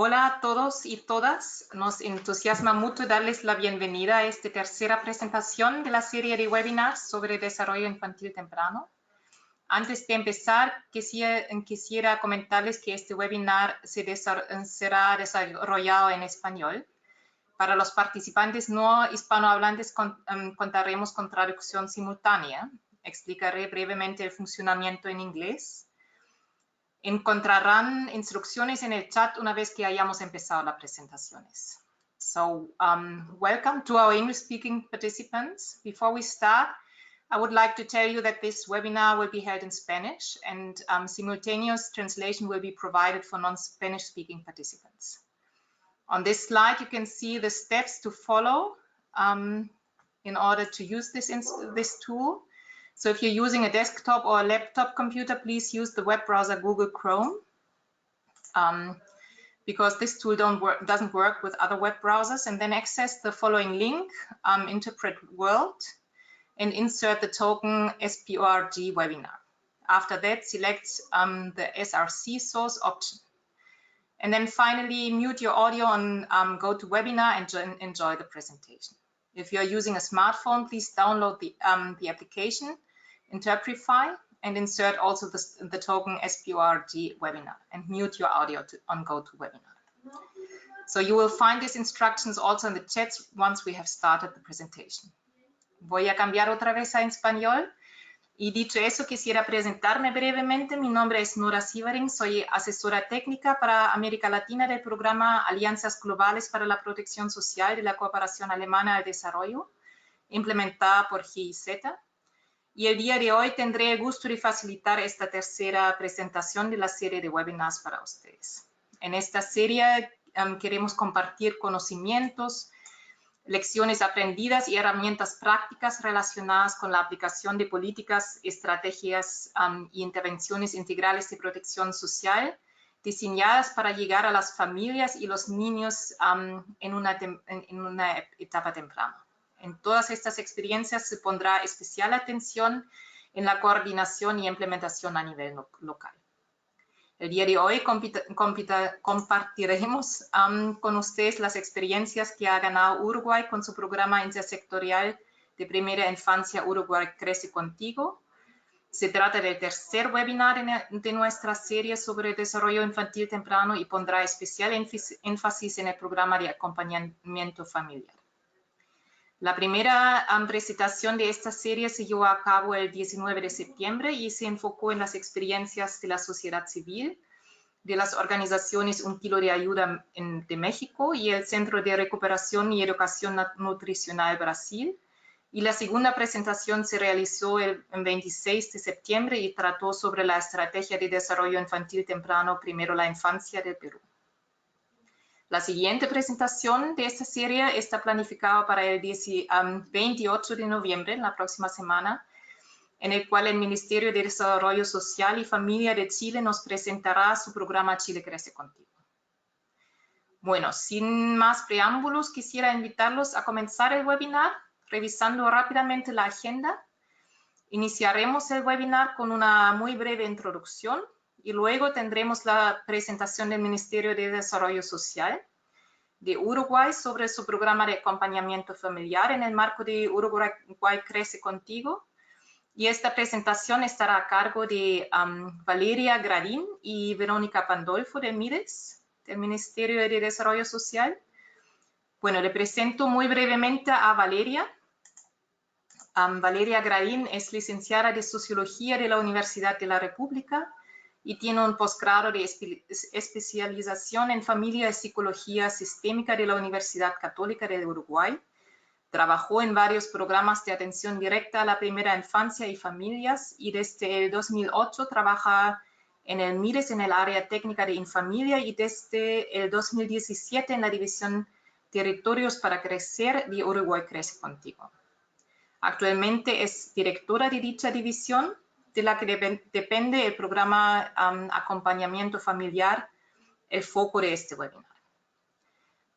Hola a todos y todas. Nos entusiasma mucho darles la bienvenida a esta tercera presentación de la serie de webinars sobre desarrollo infantil temprano. Antes de empezar, quisiera comentarles que este webinar será desarrollado en español. Para los participantes no hispanohablantes contaremos con traducción simultánea. Explicaré brevemente el funcionamiento en inglés. Encontrarán instrucciones en el chat una vez que hayamos empezado las presentaciones. So, welcome to our English-speaking participants. Before we start, I would like to tell you that this webinar will be held in Spanish and simultaneous translation will be provided for non-Spanish speaking participants. On this slide, you can see the steps to follow in order to use this tool. So if you're using a desktop or a laptop computer, please use the web browser Google Chrome because this tool doesn't work with other web browsers. And then access the following link, Interpret World, and insert the token SPORG webinar. After that, select the SRC source option. And then finally, mute your audio on GoToWebinar and enjoy the presentation. If you're using a smartphone, please download the application Interprify and insert also the token SPORG webinar and mute your audio on GoToWebinar. So you will find these instructions also in the chat once we have started the presentation. Voy a cambiar otra vez a español. Y dicho eso, quisiera presentarme brevemente. Mi nombre es Nora Sievering, soy asesora técnica para América Latina del programa Alianzas Globales para la Protección Social de la Cooperación Alemana al Desarrollo, implementada por GIZ. Y el día de hoy tendré el gusto de facilitar esta tercera presentación de la serie de webinars para ustedes. En esta serie queremos compartir conocimientos, lecciones aprendidas y herramientas prácticas relacionadas con la aplicación de políticas, estrategias y intervenciones integrales de protección social diseñadas para llegar a las familias y los niños en una etapa temprana. En todas estas experiencias se pondrá especial atención en la coordinación y implementación a nivel local. El día de hoy compartiremos con ustedes las experiencias que ha ganado Uruguay con su programa intersectorial de primera infancia Uruguay Crece Contigo. Se trata del tercer webinar de nuestra serie sobre desarrollo infantil temprano y pondrá especial énfasis en el programa de acompañamiento familiar. La primera presentación de esta serie se llevó a cabo el 19 de septiembre y se enfocó en las experiencias de la sociedad civil, de las organizaciones Un Kilo de Ayuda de México y el Centro de Recuperación y Educación Nutricional Brasil. Y la segunda presentación se realizó el 26 de septiembre y trató sobre la estrategia de desarrollo infantil temprano, primero la infancia del Perú. La siguiente presentación de esta serie está planificada para el 28 de noviembre, en la próxima semana, en el cual el Ministerio de Desarrollo Social y Familia de Chile nos presentará su programa Chile Crece Contigo. Bueno, sin más preámbulos, quisiera invitarlos a comenzar el webinar, revisando rápidamente la agenda. Iniciaremos el webinar con una muy breve introducción, y luego tendremos la presentación del Ministerio de Desarrollo Social de Uruguay sobre su programa de acompañamiento familiar en el marco de Uruguay Crece Contigo. Y esta presentación estará a cargo de Valeria Gradín y Verónica Pandolfo del MIDES, del Ministerio de Desarrollo Social. Bueno, le presento muy brevemente a Valeria. Valeria Gradín es licenciada de Sociología de la Universidad de la República y tiene un posgrado de especialización en Familia y Psicología Sistémica de la Universidad Católica del Uruguay. Trabajó en varios programas de atención directa a la primera infancia y familias y desde el 2008 trabaja en el MIDES en el área técnica de Infamilia y desde el 2017 en la división Territorios para Crecer de Uruguay Crece Contigo. Actualmente es directora de dicha división, de la que depende el programa Acompañamiento Familiar, el foco de este webinar.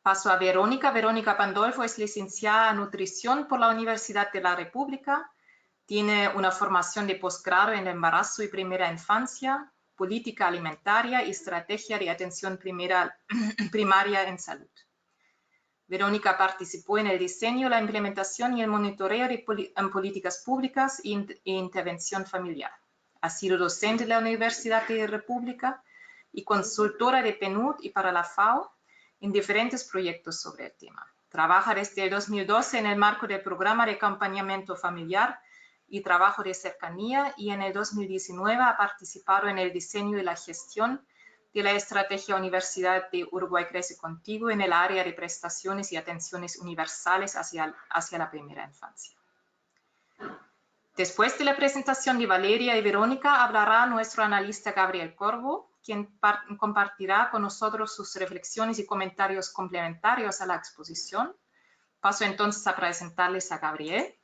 Paso a Verónica. Verónica Pandolfo es licenciada en Nutrición por la Universidad de la República. Tiene una formación de posgrado en embarazo y primera infancia. política alimentaria y estrategia de atención primaria en salud. Verónica participó en el diseño, la implementación y el monitoreo de políticas públicas e intervención familiar. Ha sido docente de la Universidad de la República y consultora de PNUD y para la FAO en diferentes proyectos sobre el tema. Trabaja desde el 2012 en el marco del programa de acompañamiento familiar y trabajo de cercanía, y en el 2019 ha participado en el diseño y la gestión de la Estrategia Universidad de Uruguay Crece Contigo en el área de prestaciones y atenciones universales hacia la primera infancia. Después de la presentación de Valeria y Verónica, hablará nuestro analista Gabriel Corvo, quien compartirá con nosotros sus reflexiones y comentarios complementarios a la exposición. Paso entonces a presentarles a Gabriel.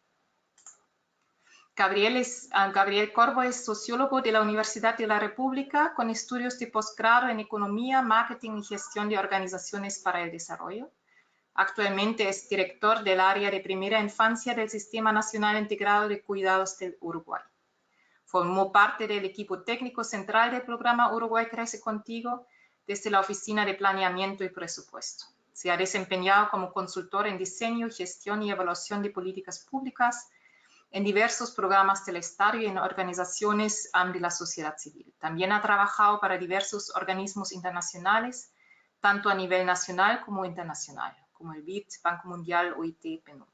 Gabriel Corvo es sociólogo de la Universidad de la República con estudios de posgrado en Economía, Marketing y Gestión de Organizaciones para el Desarrollo. Actualmente es director del área de primera infancia del Sistema Nacional Integrado de Cuidados del Uruguay. Formó parte del equipo técnico central del programa Uruguay Crece Contigo desde la Oficina de Planeamiento y Presupuesto. Se ha desempeñado como consultor en diseño, gestión y evaluación de políticas públicas en diversos programas del Estado y en organizaciones de la sociedad civil. También ha trabajado para diversos organismos internacionales, tanto a nivel nacional como internacional, como el BID, Banco Mundial, OIT, PNUD.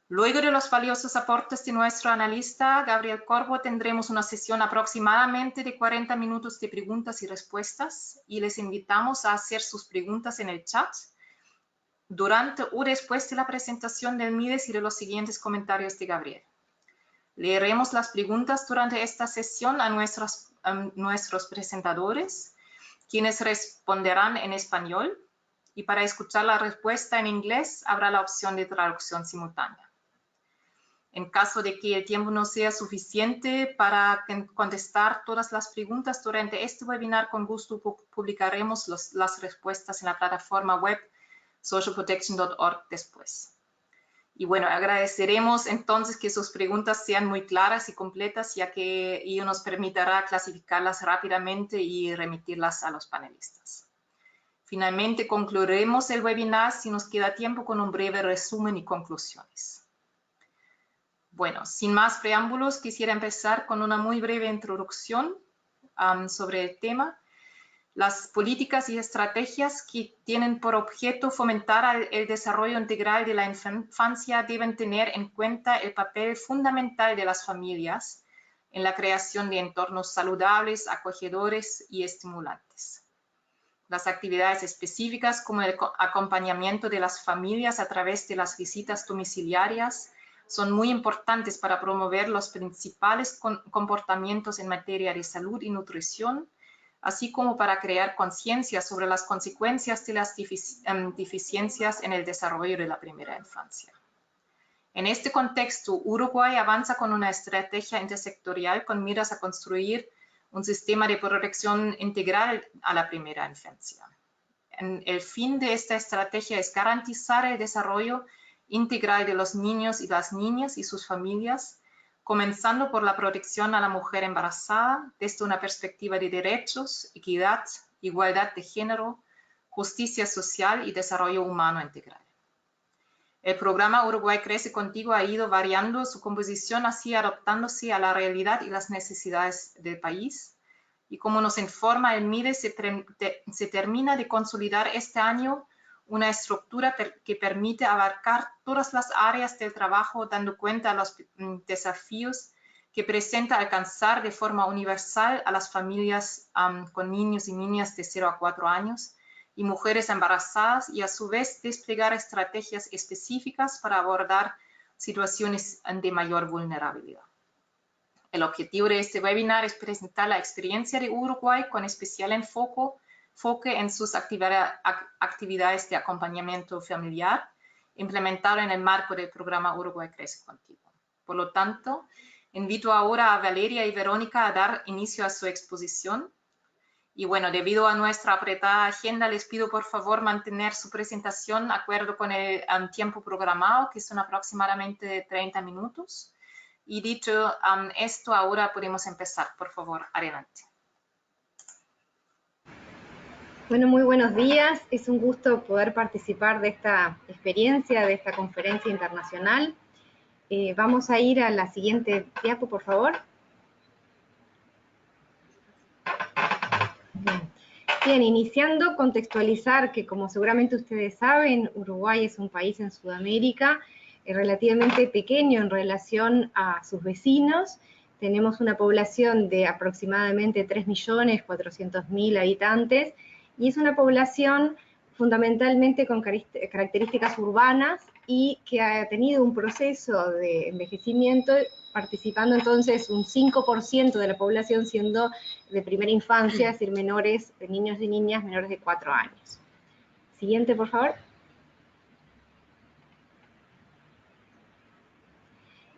Luego de los valiosos aportes de nuestro analista, Gabriel Corvo, tendremos una sesión aproximadamente de 40 minutos de preguntas y respuestas, y les invitamos a hacer sus preguntas en el chat durante o después de la presentación del MIDES y de los siguientes comentarios de Gabriel. Leeremos las preguntas durante esta sesión a nuestros presentadores, quienes responderán en español, y para escuchar la respuesta en inglés habrá la opción de traducción simultánea. En caso de que el tiempo no sea suficiente para contestar todas las preguntas durante este webinar, con gusto publicaremos las respuestas en la plataforma web socialprotection.org después. Y bueno, agradeceremos entonces que sus preguntas sean muy claras y completas, ya que ello nos permitirá clasificarlas rápidamente y remitirlas a los panelistas. Finalmente, concluiremos el webinar, si nos queda tiempo, con un breve resumen y conclusiones. Bueno, sin más preámbulos, quisiera empezar con una muy breve introducción sobre el tema. Las políticas y estrategias que tienen por objeto fomentar el desarrollo integral de la infancia deben tener en cuenta el papel fundamental de las familias en la creación de entornos saludables, acogedores y estimulantes. Las actividades específicas, como el acompañamiento de las familias a través de las visitas domiciliarias, son muy importantes para promover los principales comportamientos en materia de salud y nutrición, así como para crear conciencia sobre las consecuencias de las deficiencias en el desarrollo de la primera infancia. En este contexto, Uruguay avanza con una estrategia intersectorial con miras a construir un sistema de protección integral a la primera infancia. El fin de esta estrategia es garantizar el desarrollo integral de los niños y las niñas y sus familias, comenzando por la protección a la mujer embarazada desde una perspectiva de derechos, equidad, igualdad de género, justicia social y desarrollo humano integral. El programa Uruguay Crece Contigo ha ido variando su composición, así adaptándose a la realidad y las necesidades del país. Y como nos informa el MIDES, se termina de consolidar este año una estructura que permite abarcar todas las áreas del trabajo, dando cuenta de los desafíos que presenta alcanzar de forma universal a las familias con niños y niñas de 0 a 4 años y mujeres embarazadas, y a su vez desplegar estrategias específicas para abordar situaciones de mayor vulnerabilidad. El objetivo de este webinar es presentar la experiencia de Uruguay con especial enfoque en sus actividades de acompañamiento familiar, implementado en el marco del programa Uruguay Crece Contigo. Por lo tanto, invito ahora a Valeria y Verónica a dar inicio a su exposición. Y bueno, debido a nuestra apretada agenda, les pido por favor mantener su presentación de acuerdo con el tiempo programado, que son aproximadamente 30 minutos. Y dicho esto, ahora podemos empezar. Por favor, adelante. Bueno, muy buenos días. Es un gusto poder participar de esta experiencia, de esta conferencia internacional. Vamos a ir a la siguiente diapo, por favor. Bien, iniciando, contextualizar que, como seguramente ustedes saben, Uruguay es un país en Sudamérica relativamente pequeño en relación a sus vecinos. Tenemos una población de aproximadamente 3.400.000 habitantes y es una población fundamentalmente con características urbanas y que ha tenido un proceso de envejecimiento, participando entonces un 5% de la población siendo de primera infancia, es decir, menores, de niños y niñas menores de 4 años. Siguiente, por favor.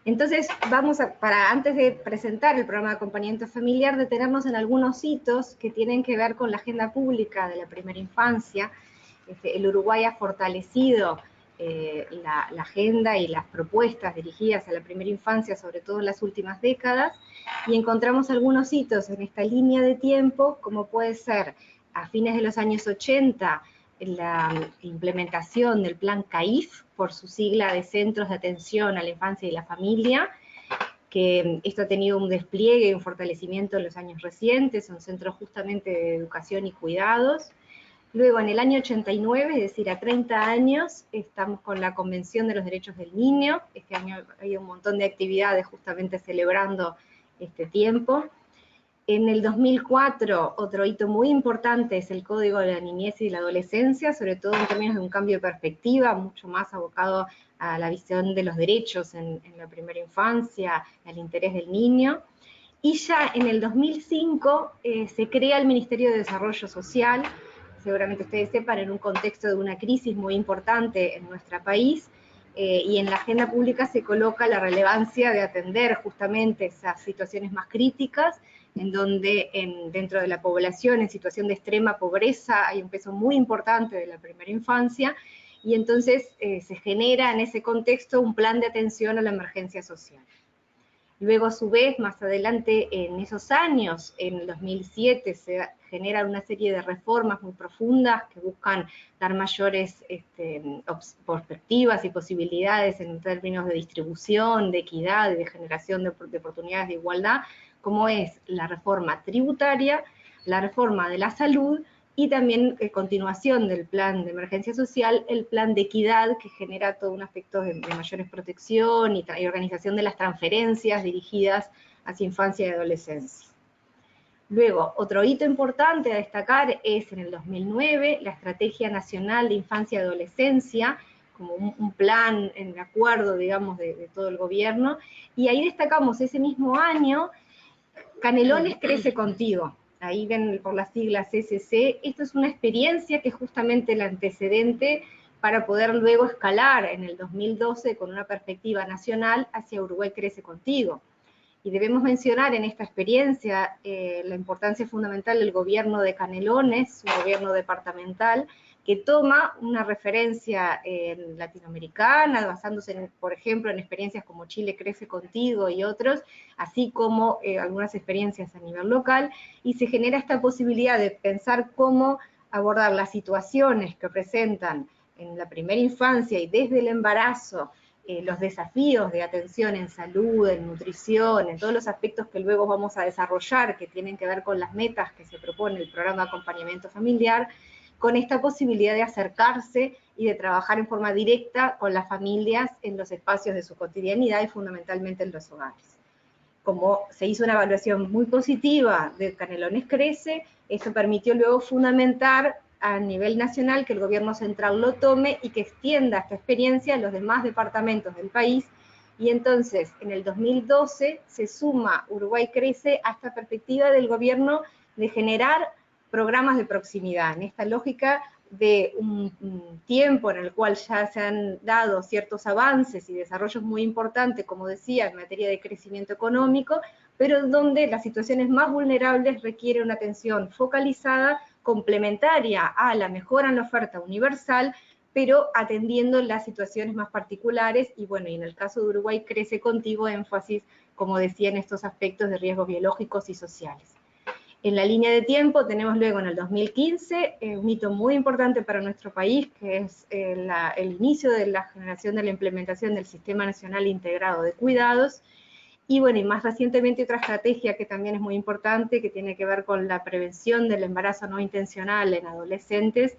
Entonces, antes de presentar el programa de acompañamiento familiar, detenernos en algunos hitos que tienen que ver con la agenda pública de la primera infancia. El Uruguay ha fortalecido la agenda y las propuestas dirigidas a la primera infancia, sobre todo en las últimas décadas, y encontramos algunos hitos en esta línea de tiempo, como puede ser a fines de los años 80, la implementación del plan CAIF, por su sigla de Centros de Atención a la Infancia y la Familia, que esto ha tenido un despliegue y un fortalecimiento en los años recientes, son centros justamente de educación y cuidados. Luego, en el año 89, es decir, a 30 años, estamos con la Convención de los Derechos del Niño. Este año hay un montón de actividades justamente celebrando este tiempo. En el 2004, otro hito muy importante es el Código de la Niñez y la Adolescencia, sobre todo en términos de un cambio de perspectiva, mucho más abocado a la visión de los derechos en la primera infancia, al interés del niño. Y ya en el 2005 se crea el Ministerio de Desarrollo Social, seguramente ustedes sepan, en un contexto de una crisis muy importante en nuestro país, y en la agenda pública se coloca la relevancia de atender justamente esas situaciones más críticas, en donde dentro de la población en situación de extrema pobreza hay un peso muy importante de la primera infancia, y entonces se genera en ese contexto un plan de atención a la emergencia social. Luego, a su vez, más adelante en esos años, en el 2007, se generan una serie de reformas muy profundas que buscan dar mayores perspectivas y posibilidades en términos de distribución, de equidad y de generación de oportunidades de igualdad, como es la reforma tributaria, la reforma de la salud y también continuación del plan de emergencia social, el plan de equidad, que genera todo un aspecto de mayores protección y organización de las transferencias dirigidas hacia infancia y adolescencia. Luego, otro hito importante a destacar es en el 2009, la Estrategia Nacional de Infancia y Adolescencia, como un plan en acuerdo, digamos, de todo el gobierno, y ahí destacamos ese mismo año, Canelones Crece Contigo. Ahí ven por las siglas CCC. Esto es una experiencia que es justamente el antecedente para poder luego escalar en el 2012 con una perspectiva nacional hacia Uruguay Crece Contigo. Y debemos mencionar en esta experiencia la importancia fundamental del gobierno de Canelones, un gobierno departamental, que toma una referencia latinoamericana, basándose, por ejemplo, en experiencias como Chile Crece Contigo y otros, así como algunas experiencias a nivel local, y se genera esta posibilidad de pensar cómo abordar las situaciones que presentan en la primera infancia y desde el embarazo, los desafíos de atención en salud, en nutrición, en todos los aspectos que luego vamos a desarrollar, que tienen que ver con las metas que se propone el programa de acompañamiento familiar, con esta posibilidad de acercarse y de trabajar en forma directa con las familias en los espacios de su cotidianidad y fundamentalmente en los hogares. Como se hizo una evaluación muy positiva de Canelones Crece, eso permitió luego fundamentar a nivel nacional que el gobierno central lo tome y que extienda esta experiencia a los demás departamentos del país. Y entonces, en el 2012, se suma Uruguay Crece a esta perspectiva del gobierno de generar programas de proximidad, en esta lógica de un tiempo en el cual ya se han dado ciertos avances y desarrollos muy importantes, como decía, en materia de crecimiento económico, pero donde las situaciones más vulnerables requieren una atención focalizada, complementaria a la mejora en la oferta universal, pero atendiendo las situaciones más particulares, y bueno, y en el caso de Uruguay Crece Contigo, énfasis, como decía, en estos aspectos de riesgos biológicos y sociales. En la línea de tiempo tenemos luego en el 2015 un hito muy importante para nuestro país, que es el inicio de la generación de la implementación del Sistema Nacional Integrado de Cuidados, y bueno, y más recientemente otra estrategia que también es muy importante, que tiene que ver con la prevención del embarazo no intencional en adolescentes,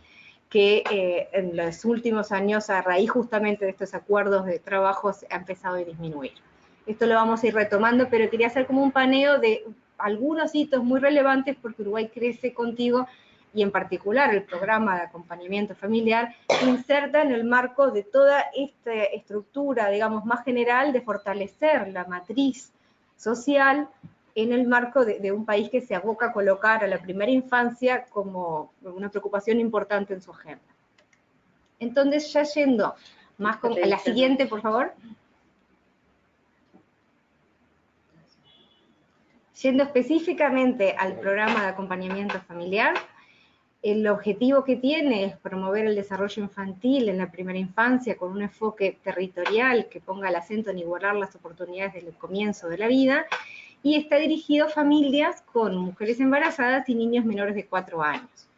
que en los últimos años, a raíz justamente de estos acuerdos de trabajo, ha empezado a disminuir. Esto lo vamos a ir retomando, pero quería hacer como un paneo de algunos hitos muy relevantes, porque Uruguay Crece Contigo, y en particular el programa de acompañamiento familiar, inserta en el marco de toda esta estructura, digamos, más general de fortalecer la matriz social en el marco de un país que se aboca a colocar a la primera infancia como una preocupación importante en su agenda. Entonces, ya yendo más con la siguiente, por favor. Yendo específicamente al programa de acompañamiento familiar, el objetivo que tiene es promover el desarrollo infantil en la primera infancia con un enfoque territorial que ponga el acento en igualar las oportunidades desde el comienzo de la vida, y está dirigido a familias con mujeres embarazadas y niños menores de 4 años.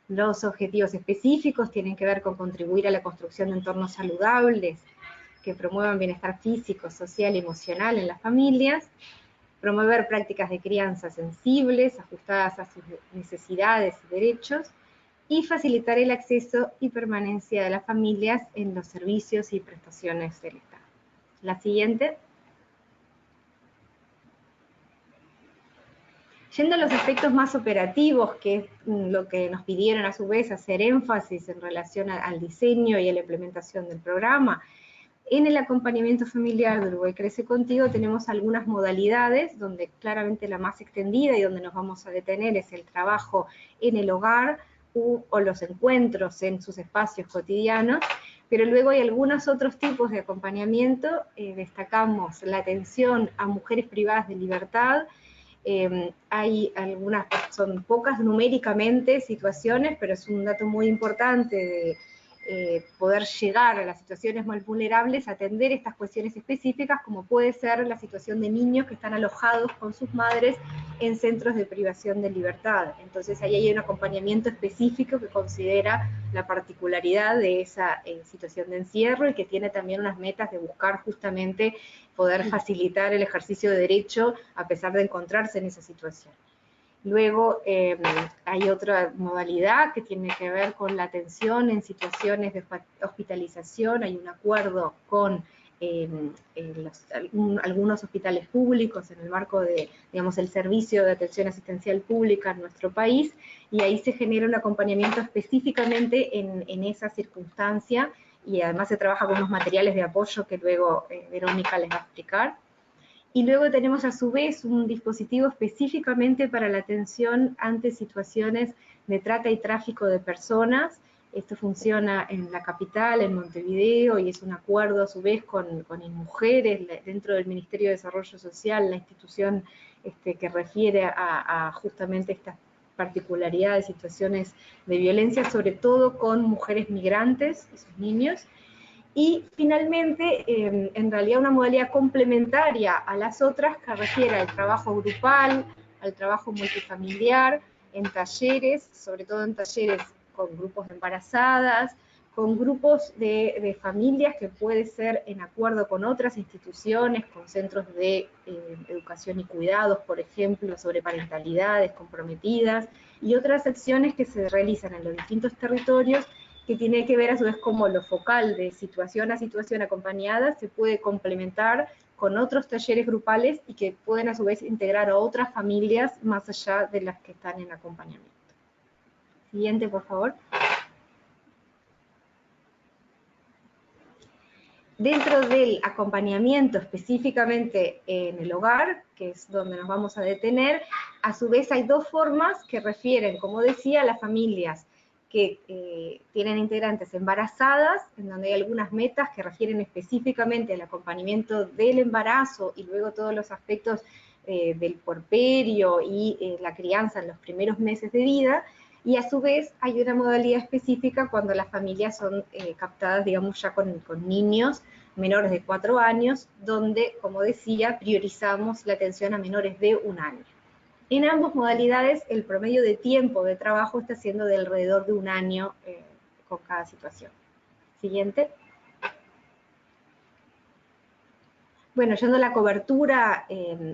Los objetivos específicos tienen que ver con contribuir a la construcción de entornos saludables que promuevan bienestar físico, social y emocional en las familias, promover prácticas de crianza sensibles, ajustadas a sus necesidades y derechos, y facilitar el acceso y permanencia de las familias en los servicios y prestaciones del Estado. La siguiente. Yendo a los aspectos más operativos, que es lo que nos pidieron a su vez hacer énfasis en relación al diseño y a la implementación del programa, en el acompañamiento familiar de Uruguay Crece Contigo tenemos algunas modalidades, donde claramente la más extendida y donde nos vamos a detener es el trabajo en el hogar o los encuentros en sus espacios cotidianos, pero luego hay algunos otros tipos de acompañamiento. Destacamos la atención a mujeres privadas de libertad. Hay algunas, son pocas numéricamente situaciones, pero es un dato muy importante de poder llegar a las situaciones más vulnerables, atender estas cuestiones específicas, como puede ser la situación de niños que están alojados con sus madres en centros de privación de libertad. Entonces ahí hay un acompañamiento específico que considera la particularidad de esa situación de encierro, y que tiene también unas metas de buscar justamente poder facilitar el ejercicio de derecho a pesar de encontrarse en esa situación. Luego hay otra modalidad que tiene que ver con la atención en situaciones de hospitalización. Hay un acuerdo con algunos hospitales públicos en el marco de, digamos, el servicio de atención asistencial pública en nuestro país, y ahí se genera un acompañamiento específicamente en esa circunstancia, y además se trabaja con unos materiales de apoyo que luego Verónica les va a explicar. Y luego tenemos a su vez un dispositivo específicamente para la atención ante situaciones de trata y tráfico de personas. Esto funciona en la capital, en Montevideo, y es un acuerdo a su vez con InMujeres, dentro del Ministerio de Desarrollo Social, la institución que refiere a justamente estas particularidades, situaciones de violencia, sobre todo con mujeres migrantes y sus niños. Y finalmente, en realidad una modalidad complementaria a las otras, que refiere al trabajo grupal, al trabajo multifamiliar, en talleres, sobre todo en talleres con grupos de embarazadas, con grupos de familias, que puede ser en acuerdo con otras instituciones, con centros de educación y cuidados, por ejemplo, sobre parentalidades comprometidas, y otras acciones que se realizan en los distintos territorios, que tiene que ver a su vez como lo focal de situación a situación acompañada se puede complementar con otros talleres grupales, y que pueden a su vez integrar a otras familias más allá de las que están en acompañamiento. Siguiente, por favor. Dentro del acompañamiento específicamente en el hogar, que es donde nos vamos a detener, a su vez hay dos formas que refieren, como decía, a las familias que tienen integrantes embarazadas, en donde hay algunas metas que refieren específicamente al acompañamiento del embarazo y luego todos los aspectos del puerperio y la crianza en los primeros meses de vida, y a su vez hay una modalidad específica cuando las familias son captadas, digamos, ya con niños menores de 4 años, donde, como decía, priorizamos la atención a menores de 1 año. En ambas modalidades, el promedio de tiempo de trabajo está siendo de alrededor de 1 año con cada situación. Siguiente. Bueno, yendo a la cobertura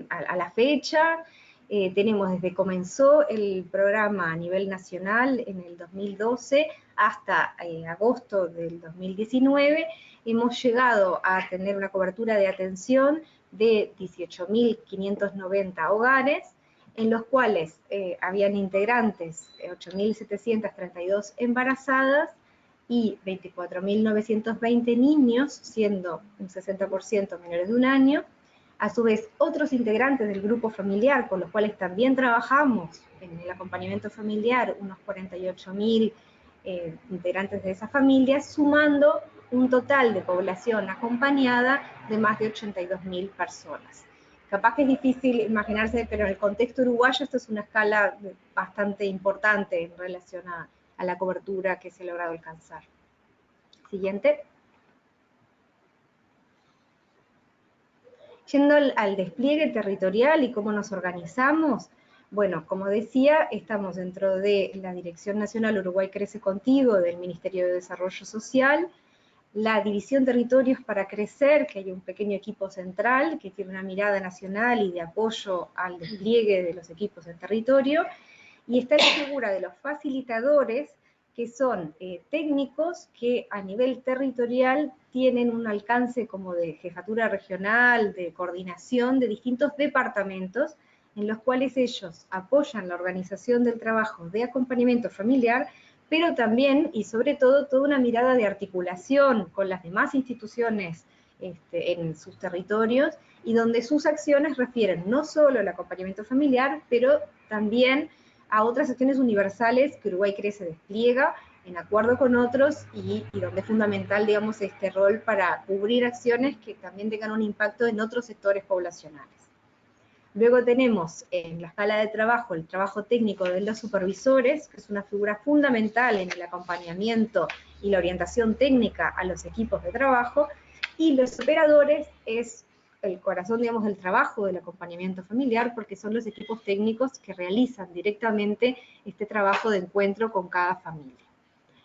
a la fecha, tenemos desde que comenzó el programa a nivel nacional en el 2012 hasta agosto del 2019, hemos llegado a tener una cobertura de atención de 18.590 hogares, en los cuales habían integrantes 8.732 embarazadas y 24.920 niños, siendo un 60% menores de 1 año. A su vez, otros integrantes del grupo familiar, con los cuales también trabajamos en el acompañamiento familiar, unos 48.000 integrantes de esas familias, sumando un total de población acompañada de más de 82.000 personas. Capaz que es difícil imaginarse, pero en el contexto uruguayo esto es una escala bastante importante en relación a la cobertura que se ha logrado alcanzar. Siguiente. Yendo al despliegue territorial y cómo nos organizamos, bueno, como decía, estamos dentro de la Dirección Nacional Uruguay Crece Contigo del Ministerio de Desarrollo Social, la División Territorios para Crecer, que hay un pequeño equipo central que tiene una mirada nacional y de apoyo al despliegue de los equipos en territorio, y está la figura de los facilitadores, que son técnicos que a nivel territorial tienen un alcance como de jefatura regional, de coordinación de distintos departamentos, en los cuales ellos apoyan la organización del trabajo de acompañamiento familiar, pero también y sobre todo toda una mirada de articulación con las demás instituciones en sus territorios, y donde sus acciones refieren no solo al acompañamiento familiar, pero también a otras acciones universales que Uruguay Crece despliega en acuerdo con otros y donde es fundamental, digamos, este rol para cubrir acciones que también tengan un impacto en otros sectores poblacionales. Luego tenemos en la escala de trabajo el trabajo técnico de los supervisores, que es una figura fundamental en el acompañamiento y la orientación técnica a los equipos de trabajo, y los operadores es el corazón, digamos, del trabajo del acompañamiento familiar, porque son los equipos técnicos que realizan directamente este trabajo de encuentro con cada familia.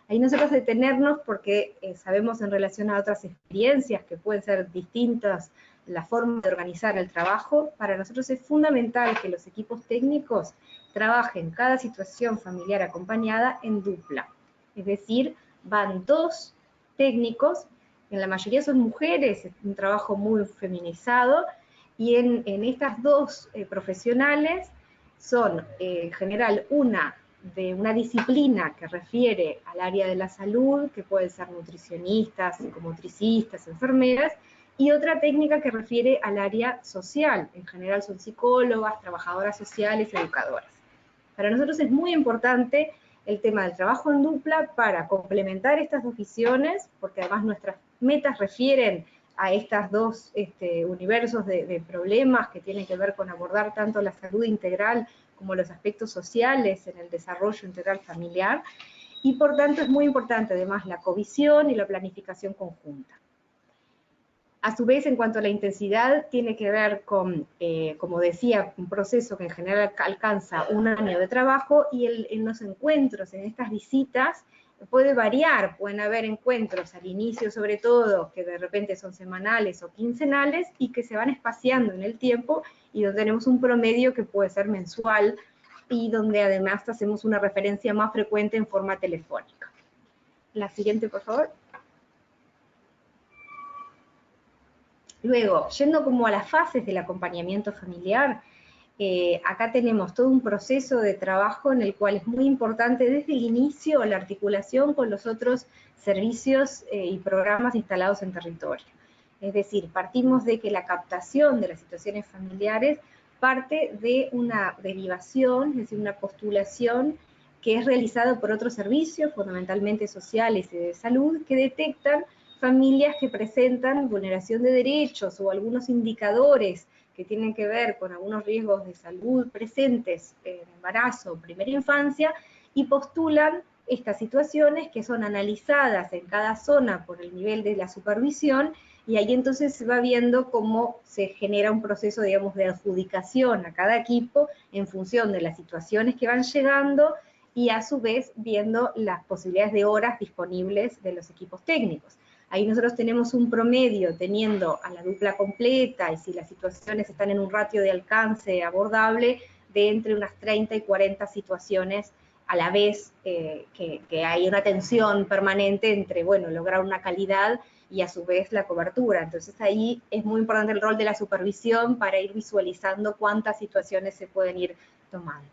Ahí nosotros detenernos porque sabemos en relación a otras experiencias que pueden ser distintas la forma de organizar el trabajo. Para nosotros es fundamental que los equipos técnicos trabajen cada situación familiar acompañada en dupla. Es decir, van 2 técnicos, en la mayoría son mujeres, es un trabajo muy feminizado, y en estas 2 profesionales son en general una de una disciplina que refiere al área de la salud, que pueden ser nutricionistas, psicomotricistas, enfermeras, y otra técnica que refiere al área social, en general son psicólogas, trabajadoras sociales, educadoras. Para nosotros es muy importante el tema del trabajo en dupla para complementar estas 2 visiones, porque además nuestras metas refieren a estas 2 universos de problemas que tienen que ver con abordar tanto la salud integral como los aspectos sociales en el desarrollo integral familiar, y por tanto es muy importante además la covisión y la planificación conjunta. A su vez, en cuanto a la intensidad, tiene que ver con, como decía, un proceso que en general alcanza 1 año de trabajo, y en los encuentros, en estas visitas, puede variar, pueden haber encuentros al inicio sobre todo, que de repente son semanales o quincenales, y que se van espaciando en el tiempo, y donde tenemos un promedio que puede ser mensual, y donde además hacemos una referencia más frecuente en forma telefónica. La siguiente, por favor. Luego, yendo como a las fases del acompañamiento familiar, acá tenemos todo un proceso de trabajo en el cual es muy importante desde el inicio la articulación con los otros servicios y programas instalados en territorio. Es decir, partimos de que la captación de las situaciones familiares parte de una derivación, es decir, una postulación que es realizada por otros servicios, fundamentalmente sociales y de salud, que detectan familias que presentan vulneración de derechos o algunos indicadores que tienen que ver con algunos riesgos de salud presentes en embarazo o primera infancia, y postulan estas situaciones que son analizadas en cada zona por el nivel de la supervisión, y ahí entonces se va viendo cómo se genera un proceso, digamos, de adjudicación a cada equipo en función de las situaciones que van llegando y a su vez viendo las posibilidades de horas disponibles de los equipos técnicos. Ahí nosotros tenemos un promedio teniendo a la dupla completa y si las situaciones están en un ratio de alcance abordable de entre unas 30 y 40 situaciones a la vez, que hay una tensión permanente entre, bueno, lograr una calidad y a su vez la cobertura. Entonces ahí es muy importante el rol de la supervisión para ir visualizando cuántas situaciones se pueden ir tomando.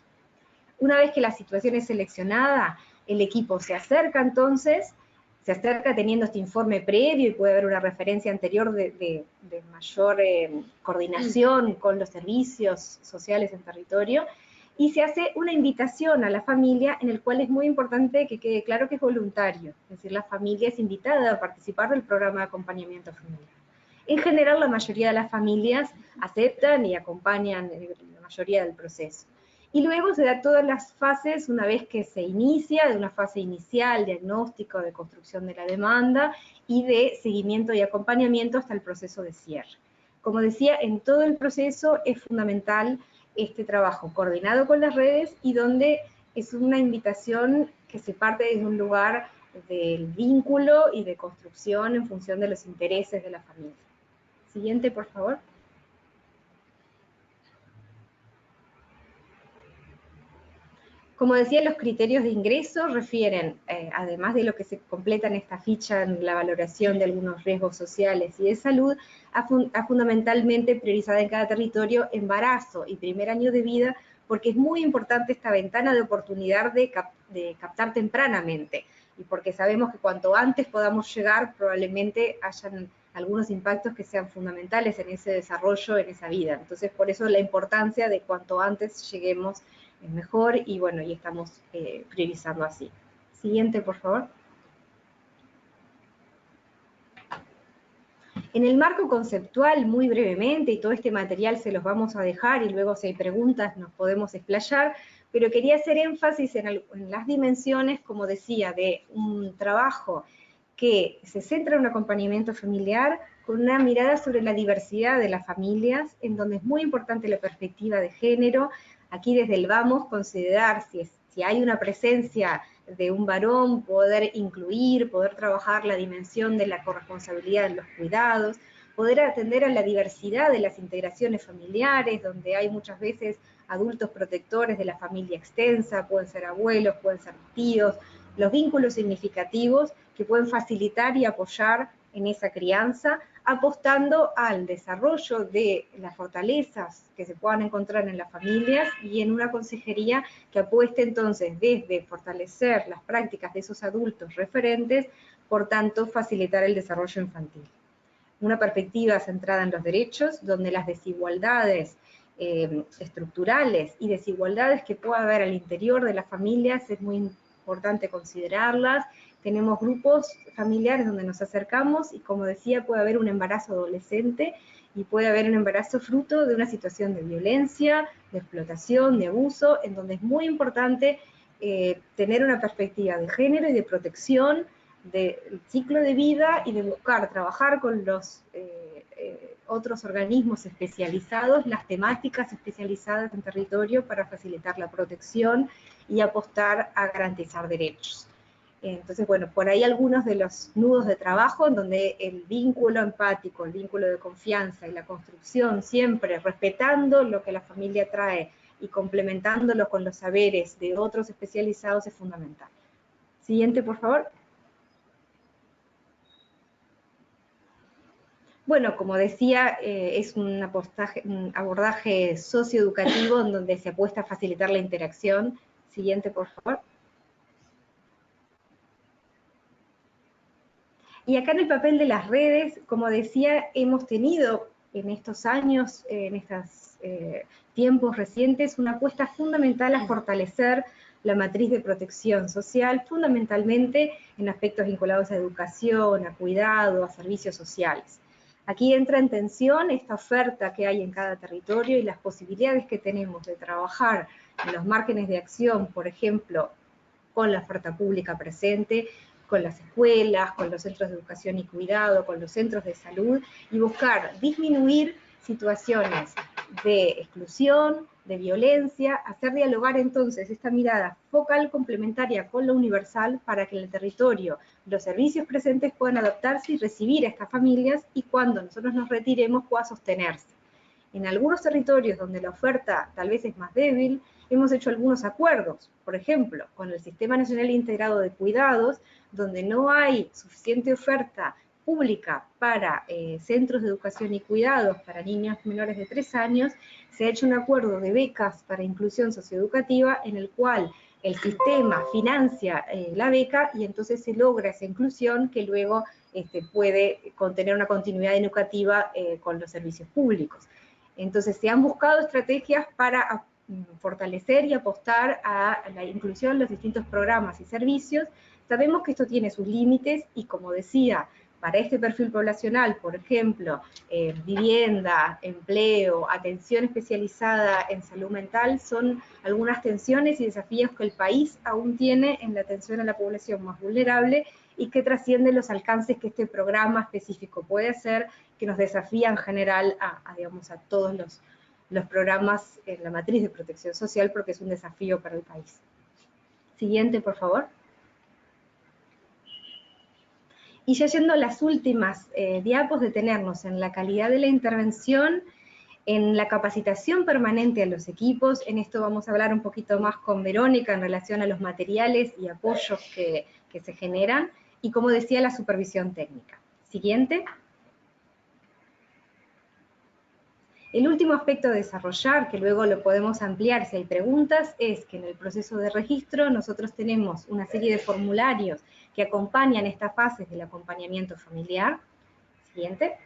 Una vez que la situación es seleccionada, el equipo se acerca entonces, se acerca teniendo este informe previo y puede haber una referencia anterior de mayor coordinación con los servicios sociales en territorio, y se hace una invitación a la familia en el cual es muy importante que quede claro que es voluntario, es decir, la familia es invitada a participar del programa de acompañamiento familiar. En general, la mayoría de las familias aceptan y acompañan la mayoría del proceso. Y luego se da todas las fases, una vez que se inicia, de una fase inicial, diagnóstico, de construcción de la demanda, y de seguimiento y acompañamiento hasta el proceso de cierre. Como decía, en todo el proceso es fundamental este trabajo coordinado con las redes y donde es una invitación que se parte desde un lugar del vínculo y de construcción en función de los intereses de la familia. Siguiente, por favor. Como decía, los criterios de ingreso refieren, además de lo que se completa en esta ficha en la valoración de algunos riesgos sociales y de salud, a fundamentalmente priorizada en cada territorio embarazo y primer año de vida, porque es muy importante esta ventana de oportunidad de captar tempranamente, y porque sabemos que cuanto antes podamos llegar, probablemente hayan algunos impactos que sean fundamentales en ese desarrollo, en esa vida. Entonces, por eso la importancia de cuanto antes lleguemos es mejor, y bueno, y estamos priorizando así. Siguiente, por favor. En el marco conceptual, muy brevemente, y todo este material se los vamos a dejar, y luego si hay preguntas nos podemos explayar, pero quería hacer énfasis en las dimensiones, como decía, de un trabajo que se centra en un acompañamiento familiar con una mirada sobre la diversidad de las familias, en donde es muy importante la perspectiva de género. Aquí desde el vamos considerar si hay una presencia de un varón, poder incluir, poder trabajar la dimensión de la corresponsabilidad en los cuidados, poder atender a la diversidad de las integraciones familiares, donde hay muchas veces adultos protectores de la familia extensa, pueden ser abuelos, pueden ser tíos, los vínculos significativos que pueden facilitar y apoyar en esa crianza, apostando al desarrollo de las fortalezas que se puedan encontrar en las familias y en una consejería que apueste entonces desde fortalecer las prácticas de esos adultos referentes, por tanto facilitar el desarrollo infantil. Una perspectiva centrada en los derechos, donde las desigualdades estructurales y desigualdades que pueda haber al interior de las familias es muy importante considerarlas. Tenemos grupos familiares donde nos acercamos y, como decía, puede haber un embarazo adolescente y puede haber un embarazo fruto de una situación de violencia, de explotación, de abuso, en donde es muy importante tener una perspectiva de género y de protección del ciclo de vida y de buscar trabajar con los otros organismos especializados, las temáticas especializadas en territorio para facilitar la protección y apostar a garantizar derechos. Entonces, bueno, por ahí algunos de los nudos de trabajo en donde el vínculo empático, el vínculo de confianza y la construcción, siempre respetando lo que la familia trae y complementándolo con los saberes de otros especializados, es fundamental. Siguiente, por favor. Bueno, como decía, es un abordaje socioeducativo en donde se apuesta a facilitar la interacción. Siguiente, por favor. Y acá en el papel de las redes, como decía, hemos tenido en estos años, en estos tiempos recientes, una apuesta fundamental a fortalecer la matriz de protección social, fundamentalmente en aspectos vinculados a educación, a cuidado, a servicios sociales. Aquí entra en tensión esta oferta que hay en cada territorio y las posibilidades que tenemos de trabajar en los márgenes de acción, por ejemplo, con la oferta pública presente, con las escuelas, con los centros de educación y cuidado, con los centros de salud, y buscar disminuir situaciones de exclusión, de violencia, hacer dialogar entonces esta mirada focal complementaria con lo universal para que en el territorio los servicios presentes puedan adaptarse y recibir a estas familias, y cuando nosotros nos retiremos pueda sostenerse. En algunos territorios donde la oferta tal vez es más débil, hemos hecho algunos acuerdos, por ejemplo, con el Sistema Nacional Integrado de Cuidados, donde no hay suficiente oferta pública para centros de educación y cuidados para niños menores de 3 años, se ha hecho un acuerdo de becas para inclusión socioeducativa en el cual el sistema financia la beca y entonces se logra esa inclusión que luego puede contener una continuidad educativa con los servicios públicos. Entonces se han buscado estrategias para fortalecer y apostar a la inclusión en los distintos programas y servicios. Sabemos que esto tiene sus límites y, como decía, para este perfil poblacional, por ejemplo, vivienda, empleo, atención especializada en salud mental, son algunas tensiones y desafíos que el país aún tiene en la atención a la población más vulnerable y que trascienden los alcances que este programa específico puede hacer, que nos desafía en general digamos, a todos los programas en la matriz de protección social, porque es un desafío para el país. Siguiente, por favor. Y ya yendo a las últimas diapos, detenernos en la calidad de la intervención, en la capacitación permanente a los equipos. En esto vamos a hablar un poquito más con Verónica en relación a los materiales y apoyos que se generan, y como decía, la supervisión técnica. Siguiente. El último aspecto a desarrollar, que luego lo podemos ampliar si hay preguntas, es que en el proceso de registro nosotros tenemos una serie de formularios que acompañan estas fases del acompañamiento familiar. Siguiente.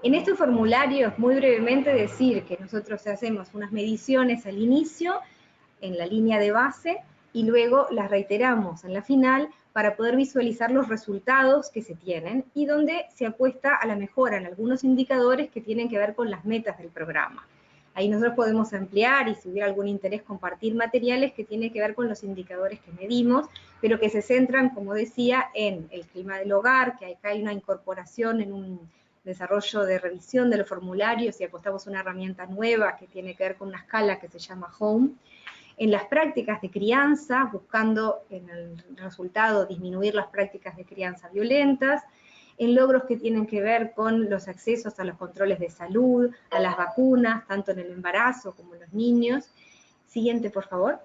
En estos formularios, muy brevemente decir que nosotros hacemos unas mediciones al inicio, en la línea de base, y luego las reiteramos en la final para poder visualizar los resultados que se tienen y donde se apuesta a la mejora en algunos indicadores que tienen que ver con las metas del programa. Ahí nosotros podemos ampliar y si hubiera algún interés compartir materiales que tienen que ver con los indicadores que medimos, pero que se centran, como decía, en el clima del hogar, que acá hay una incorporación en un desarrollo de revisión de los formularios y apostamos a una herramienta nueva que tiene que ver con una escala que se llama Home. En las prácticas de crianza, buscando en el resultado disminuir las prácticas de crianza violentas, en logros que tienen que ver con los accesos a los controles de salud, a las vacunas, tanto en el embarazo como en los niños. Siguiente, por favor.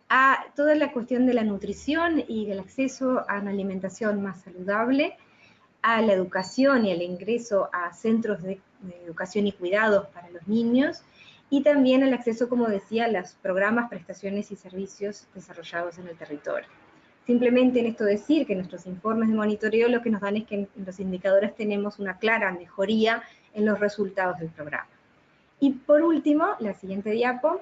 A toda la cuestión de la nutrición y del acceso a una alimentación más saludable, a la educación y el ingreso a centros de educación y cuidados para los niños, y también el acceso, como decía, a los programas, prestaciones y servicios desarrollados en el territorio. Simplemente en esto decir que nuestros informes de monitoreo lo que nos dan es que en los indicadores tenemos una clara mejoría en los resultados del programa. Y por último, la siguiente diapo.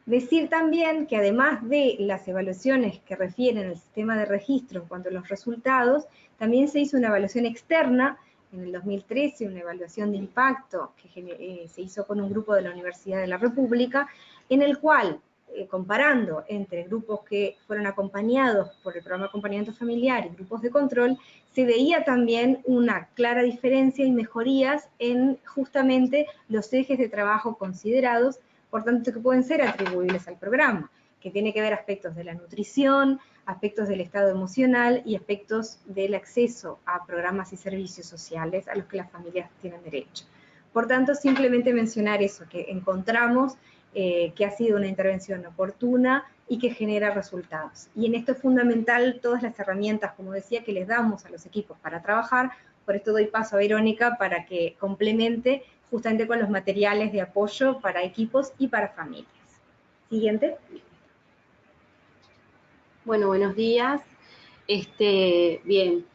Decir también que además de las evaluaciones que refieren al sistema de registro en cuanto a los resultados, también se hizo una evaluación externa en el 2013, una evaluación de impacto que se hizo con un grupo de la Universidad de la República, en el cual, comparando entre grupos que fueron acompañados por el programa de acompañamiento familiar y grupos de control, se veía también una clara diferencia y mejorías en justamente los ejes de trabajo considerados, por tanto que pueden ser atribuibles al programa, que tiene que ver aspectos de la nutrición, aspectos del estado emocional y aspectos del acceso a programas y servicios sociales a los que las familias tienen derecho. Por tanto, simplemente mencionar eso, que encontramos que ha sido una intervención oportuna y que genera resultados. Y en esto es fundamental todas las herramientas, como decía, que les damos a los equipos para trabajar. Por esto doy paso a Verónica para que complemente justamente con los materiales de apoyo para equipos y para familias. Siguiente. Bueno, buenos días. Bien,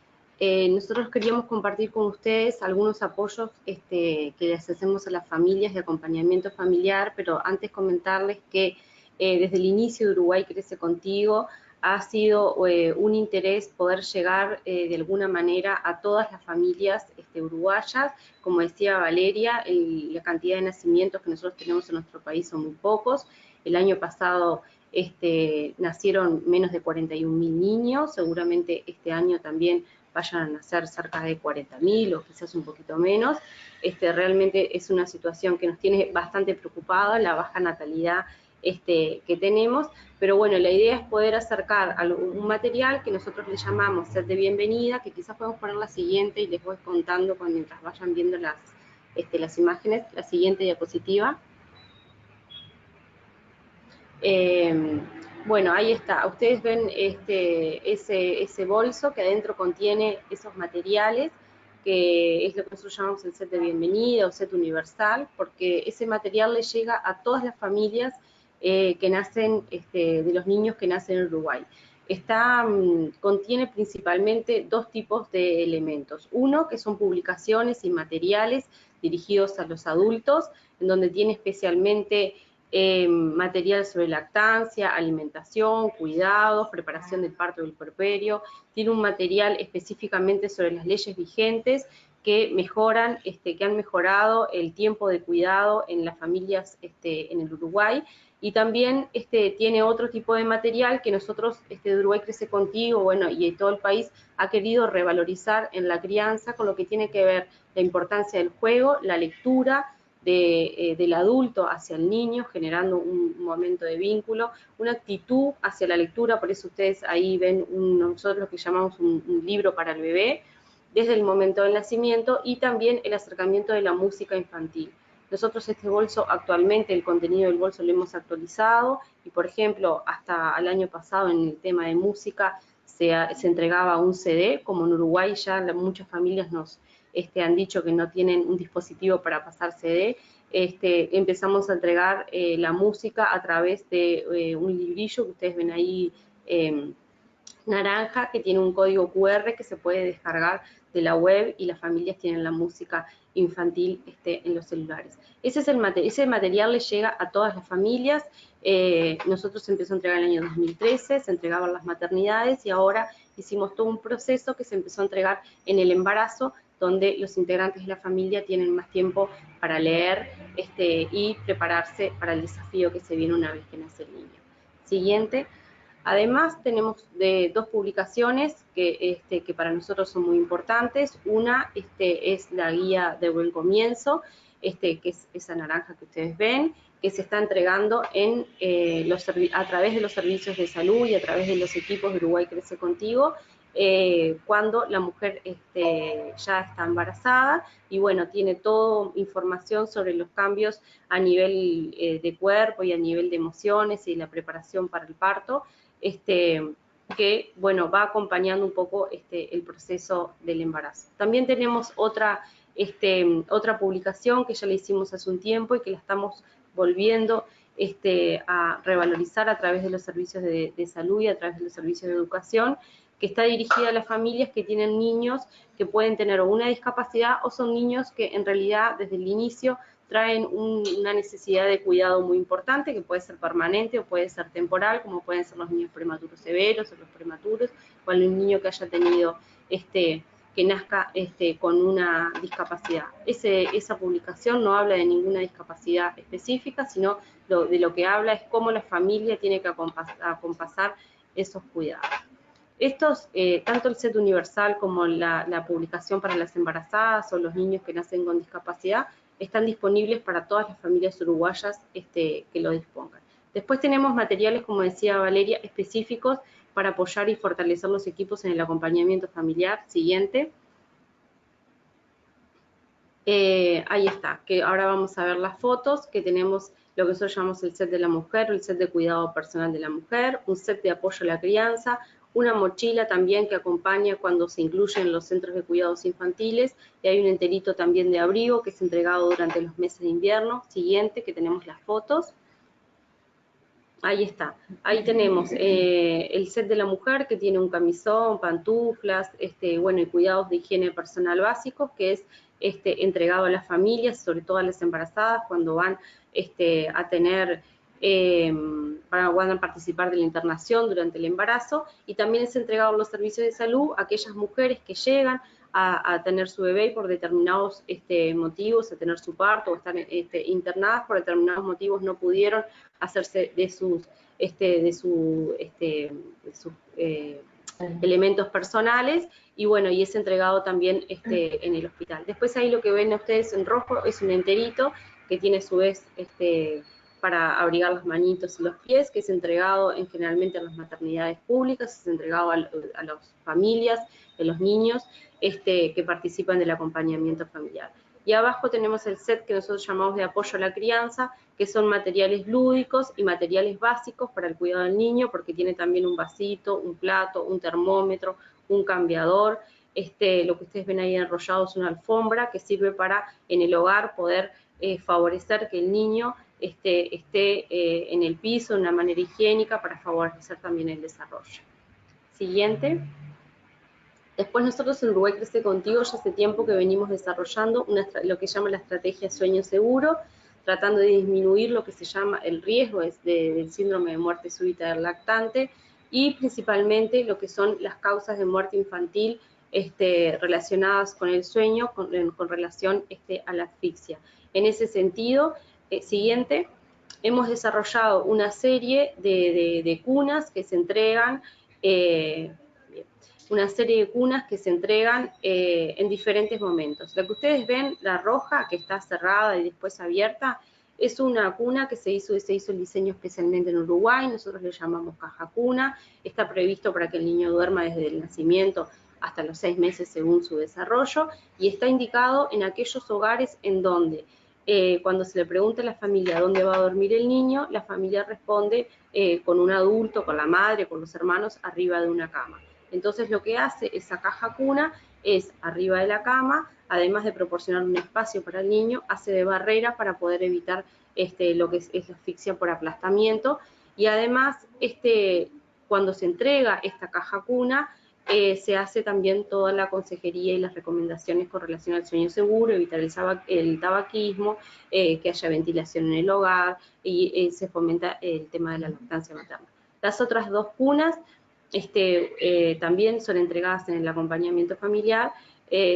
nosotros queríamos compartir con ustedes algunos apoyos que les hacemos a las familias de acompañamiento familiar, pero antes comentarles que desde el inicio de Uruguay Crece Contigo ha sido un interés poder llegar de alguna manera a todas las familias uruguayas. Como decía Valeria, la cantidad de nacimientos que nosotros tenemos en nuestro país son muy pocos. El año pasado nacieron menos de 41.000 niños, seguramente este año también vayan a nacer cerca de 40.000 o quizás un poquito menos. Realmente es una situación que nos tiene bastante preocupada, la baja natalidad que tenemos, pero bueno, la idea es poder acercar un material que nosotros le llamamos set de bienvenida, que quizás podemos poner la siguiente y les voy contando mientras vayan viendo las imágenes, la siguiente diapositiva. Bueno, ahí está, ustedes ven ese bolso que adentro contiene esos materiales, que es lo que nosotros llamamos el set de bienvenida o set universal, porque ese material le llega a todas las familias que nacen, de los niños que nacen en Uruguay. Contiene principalmente dos tipos de elementos. Uno, que son publicaciones y materiales dirigidos a los adultos, en donde tiene especialmente material sobre lactancia, alimentación, cuidados, preparación del parto del puerperio. Tiene un material específicamente sobre las leyes vigentes que mejoran, que han mejorado el tiempo de cuidado en las familias en el Uruguay. Y también tiene otro tipo de material que nosotros, de Uruguay Crece Contigo, bueno, y todo el país ha querido revalorizar en la crianza, con lo que tiene que ver la importancia del juego, la lectura, del adulto hacia el niño, generando un momento de vínculo, una actitud hacia la lectura. Por eso ustedes ahí ven nosotros lo que llamamos un libro para el bebé, desde el momento del nacimiento, y también el acercamiento de la música infantil. Nosotros este bolso actualmente, el contenido del bolso lo hemos actualizado, y por ejemplo, hasta el año pasado en el tema de música se entregaba un CD, como en Uruguay ya muchas familias nos han dicho que no tienen un dispositivo para pasar CD. Empezamos a entregar la música a través de un librillo que ustedes ven ahí naranja, que tiene un código QR que se puede descargar de la web, y las familias tienen la música infantil en los celulares. Ese material le llega a todas las familias. Nosotros se empezó a entregar en el año 2013, se entregaban las maternidades, y ahora hicimos todo un proceso que se empezó a entregar en el embarazo, donde los integrantes de la familia tienen más tiempo para leer y prepararse para el desafío que se viene una vez que nace el niño. Siguiente. Además, tenemos dos publicaciones que para nosotros son muy importantes. Una es la guía de Buen Comienzo, que es esa naranja que ustedes ven, que se está entregando a través de los servicios de salud y a través de los equipos de Uruguay Crece Contigo, cuando la mujer ya está embarazada, y bueno, tiene toda información sobre los cambios a nivel de cuerpo y a nivel de emociones y la preparación para el parto, que bueno, va acompañando un poco el proceso del embarazo. También tenemos otra publicación que ya la hicimos hace un tiempo y que la estamos volviendo a revalorizar a través de los servicios de salud y a través de los servicios de educación, que está dirigida a las familias que tienen niños que pueden tener una discapacidad, o son niños que en realidad desde el inicio traen una necesidad de cuidado muy importante, que puede ser permanente o puede ser temporal, como pueden ser los niños prematuros severos o los prematuros, o un niño que haya tenido que nazca con una discapacidad. Esa publicación no habla de ninguna discapacidad específica, sino de lo que habla es cómo la familia tiene que acompasar esos cuidados. Tanto el set universal como la publicación para las embarazadas o los niños que nacen con discapacidad están disponibles para todas las familias uruguayas que lo dispongan. Después tenemos materiales, como decía Valeria, específicos para apoyar y fortalecer los equipos en el acompañamiento familiar. Siguiente. Ahí está, que ahora vamos a ver las fotos, que tenemos lo que nosotros llamamos el set de la mujer, o el set de cuidado personal de la mujer, un set de apoyo a la crianza, una mochila también que acompaña cuando se incluyen los centros de cuidados infantiles, y hay un enterito también de abrigo que es entregado durante los meses de invierno. Siguiente, que tenemos las fotos. Ahí está, ahí tenemos el set de la mujer, que tiene un camisón, pantuflas, bueno, y cuidados de higiene personal básicos, que es entregado a las familias, sobre todo a las embarazadas, cuando van a tener van a participar de la internación durante el embarazo, y también es entregado los servicios de salud a aquellas mujeres que llegan a tener su bebé y por determinados motivos, a tener su parto o están internadas por determinados motivos, no pudieron hacerse de sus elementos personales, y bueno, y es entregado también en el hospital. Después ahí lo que ven ustedes en rojo es un enterito que tiene a su vez para abrigar las manitos y los pies, que es entregado generalmente a las maternidades públicas, es entregado a las familias, a los niños que participan del acompañamiento familiar. Y abajo tenemos el set que nosotros llamamos de apoyo a la crianza, que son materiales lúdicos y materiales básicos para el cuidado del niño, porque tiene también un vasito, un plato, un termómetro, un cambiador. Lo que ustedes ven ahí enrollado es una alfombra que sirve para, en el hogar, poder favorecer que el niño esté en el piso de una manera higiénica para favorecer también el desarrollo. Siguiente. Después nosotros en Uruguay Crece Contigo ya hace tiempo que venimos desarrollando lo que se llama la estrategia Sueño Seguro, tratando de disminuir lo que se llama el riesgo del síndrome de muerte súbita del lactante, y principalmente lo que son las causas de muerte infantil relacionadas con el sueño, con relación a la asfixia. En ese sentido, siguiente, hemos desarrollado una serie de cunas que se entregan, en diferentes momentos. La que ustedes ven, la roja, que está cerrada y después abierta, es una cuna que se hizo el diseño especialmente en Uruguay, nosotros le llamamos caja cuna, está previsto para que el niño duerma desde el nacimiento hasta los 6 meses según su desarrollo, y está indicado en aquellos hogares en donde cuando se le pregunta a la familia dónde va a dormir el niño, la familia responde con un adulto, con la madre, con los hermanos, arriba de una cama. Entonces lo que hace esa caja cuna es, arriba de la cama, además de proporcionar un espacio para el niño, hace de barrera para poder evitar lo que es la asfixia por aplastamiento, y además cuando se entrega esta caja cuna, se hace también toda la consejería y las recomendaciones con relación al sueño seguro, evitar el tabaquismo, que haya ventilación en el hogar, y se fomenta el tema de la lactancia materna. Las otras dos cunas también son entregadas en el acompañamiento familiar,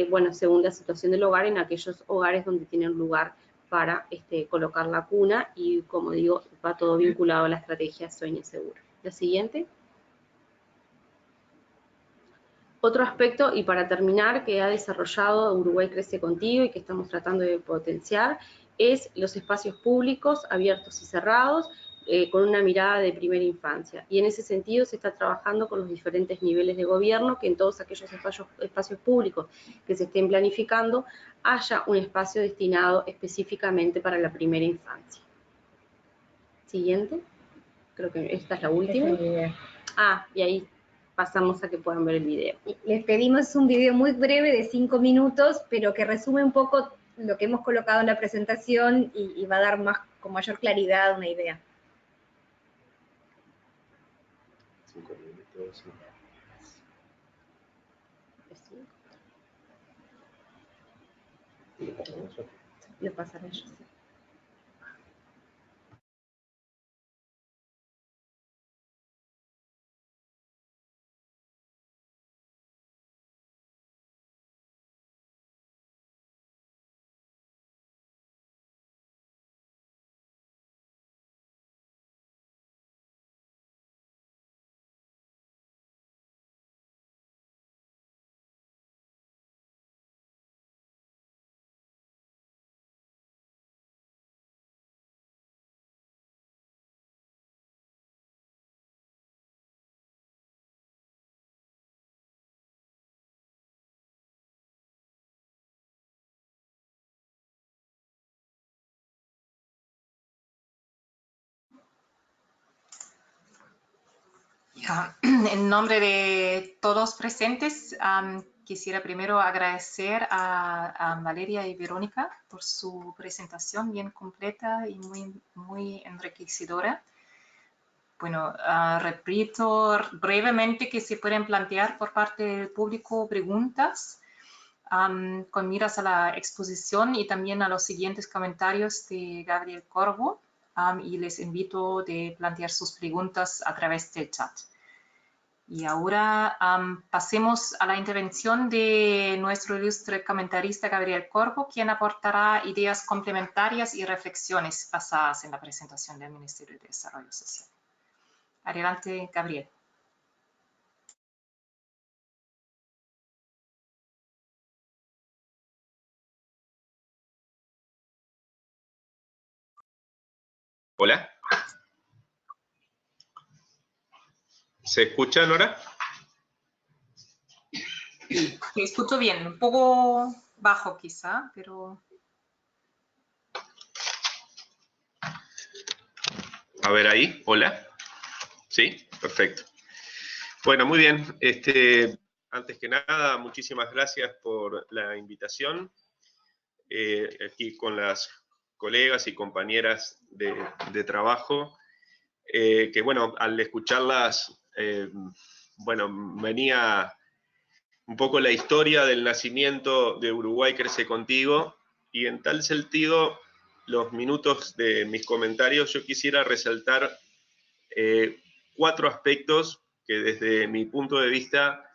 bueno, según la situación del hogar, en aquellos hogares donde tienen lugar para colocar la cuna, y como digo, va todo vinculado a la estrategia Sueño Seguro. La siguiente. Otro aspecto, y para terminar, que ha desarrollado Uruguay Crece Contigo y que estamos tratando de potenciar, es los espacios públicos abiertos y cerrados, con una mirada de primera infancia. Y en ese sentido se está trabajando con los diferentes niveles de gobierno, que en todos aquellos espacios públicos que se estén planificando haya un espacio destinado específicamente para la primera infancia. Siguiente. Creo que esta es la última. Y ahí pasamos a que puedan ver el video. Les pedimos un video muy breve de 5 minutos, pero que resume un poco lo que hemos colocado en la presentación y va a dar con mayor claridad una idea. 5 minutos. Lo pasaré yo. Ya, en nombre de todos presentes, quisiera primero agradecer a Valeria y Verónica por su presentación bien completa y muy enriquecedora. Bueno, repito brevemente que se pueden plantear por parte del público preguntas con miras a la exposición y también a los siguientes comentarios de Gabriel Corvo. y les invito a plantear sus preguntas a través del chat. Y ahora pasemos a la intervención de nuestro ilustre comentarista Gabriel Corvo, quien aportará ideas complementarias y reflexiones basadas en la presentación del Ministerio de Desarrollo Social. Adelante, Gabriel. Hola. ¿Se escucha, Nora? Te escucho bien, un poco bajo quizá, pero... A ver ahí, hola. ¿Sí? Perfecto. Bueno, muy bien. Antes que nada, muchísimas gracias por la invitación. Aquí con las colegas y compañeras de trabajo, que bueno, al escucharlas, bueno, venía un poco la historia del nacimiento de Uruguay Crece Contigo, y en tal sentido, los minutos de mis comentarios, yo quisiera resaltar 4 aspectos que desde mi punto de vista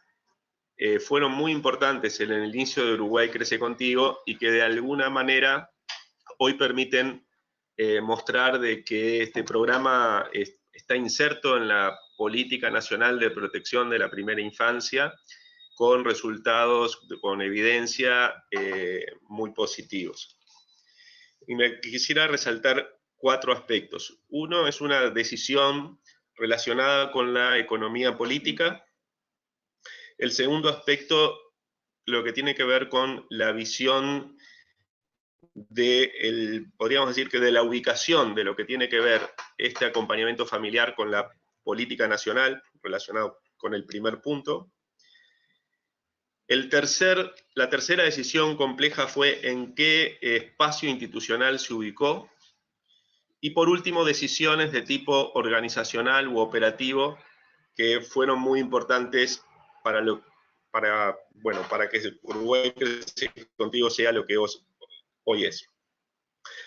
fueron muy importantes en el inicio de Uruguay Crece Contigo y que de alguna manera hoy permiten mostrar de que este programa está inserto en la Política Nacional de Protección de la Primera Infancia, con resultados, con evidencia muy positivos. Y me quisiera resaltar 4 aspectos. Uno es una decisión relacionada con la economía política. El segundo aspecto, lo que tiene que ver con la visión podríamos decir que de la ubicación de lo que tiene que ver este acompañamiento familiar con la política nacional, relacionado con el primer punto. La tercera decisión compleja fue en qué espacio institucional se ubicó. Y por último, decisiones de tipo organizacional u operativo que fueron muy importantes para que Uruguay Crece Contigo sea lo que hoy es.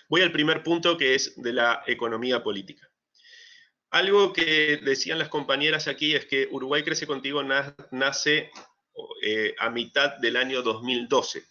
Voy al primer punto, que es de la economía política. Algo que decían las compañeras aquí es que Uruguay Crece Contigo nace a mitad del año 2012.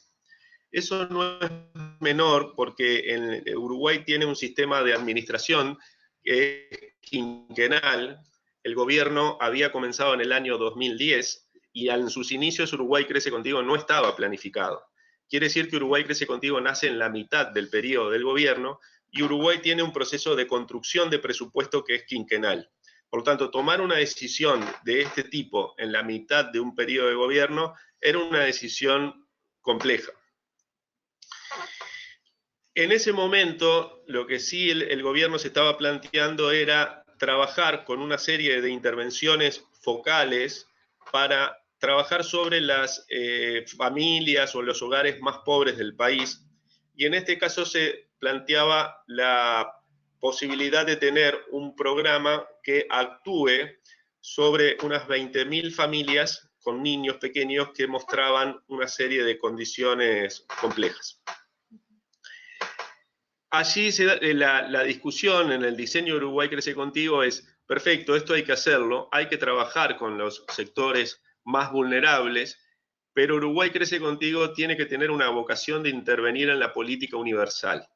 Eso no es menor porque Uruguay tiene un sistema de administración que es quinquenal. El gobierno había comenzado en el año 2010 y en sus inicios Uruguay Crece Contigo no estaba planificado. Quiere decir que Uruguay Crece Contigo nace en la mitad del periodo del gobierno y Uruguay tiene un proceso de construcción de presupuesto que es quinquenal. Por lo tanto, tomar una decisión de este tipo en la mitad de un periodo de gobierno era una decisión compleja. En ese momento, lo que sí el gobierno se estaba planteando era trabajar con una serie de intervenciones focales para trabajar sobre las familias o los hogares más pobres del país. Y en este caso se planteaba la posibilidad de tener un programa que actúe sobre unas 20.000 familias con niños pequeños que mostraban una serie de condiciones complejas. Allí se da la discusión en el diseño de Uruguay Crece Contigo es, perfecto, esto hay que hacerlo, hay que trabajar con los sectores más vulnerables, pero Uruguay Crece Contigo tiene que tener una vocación de intervenir en la política universal.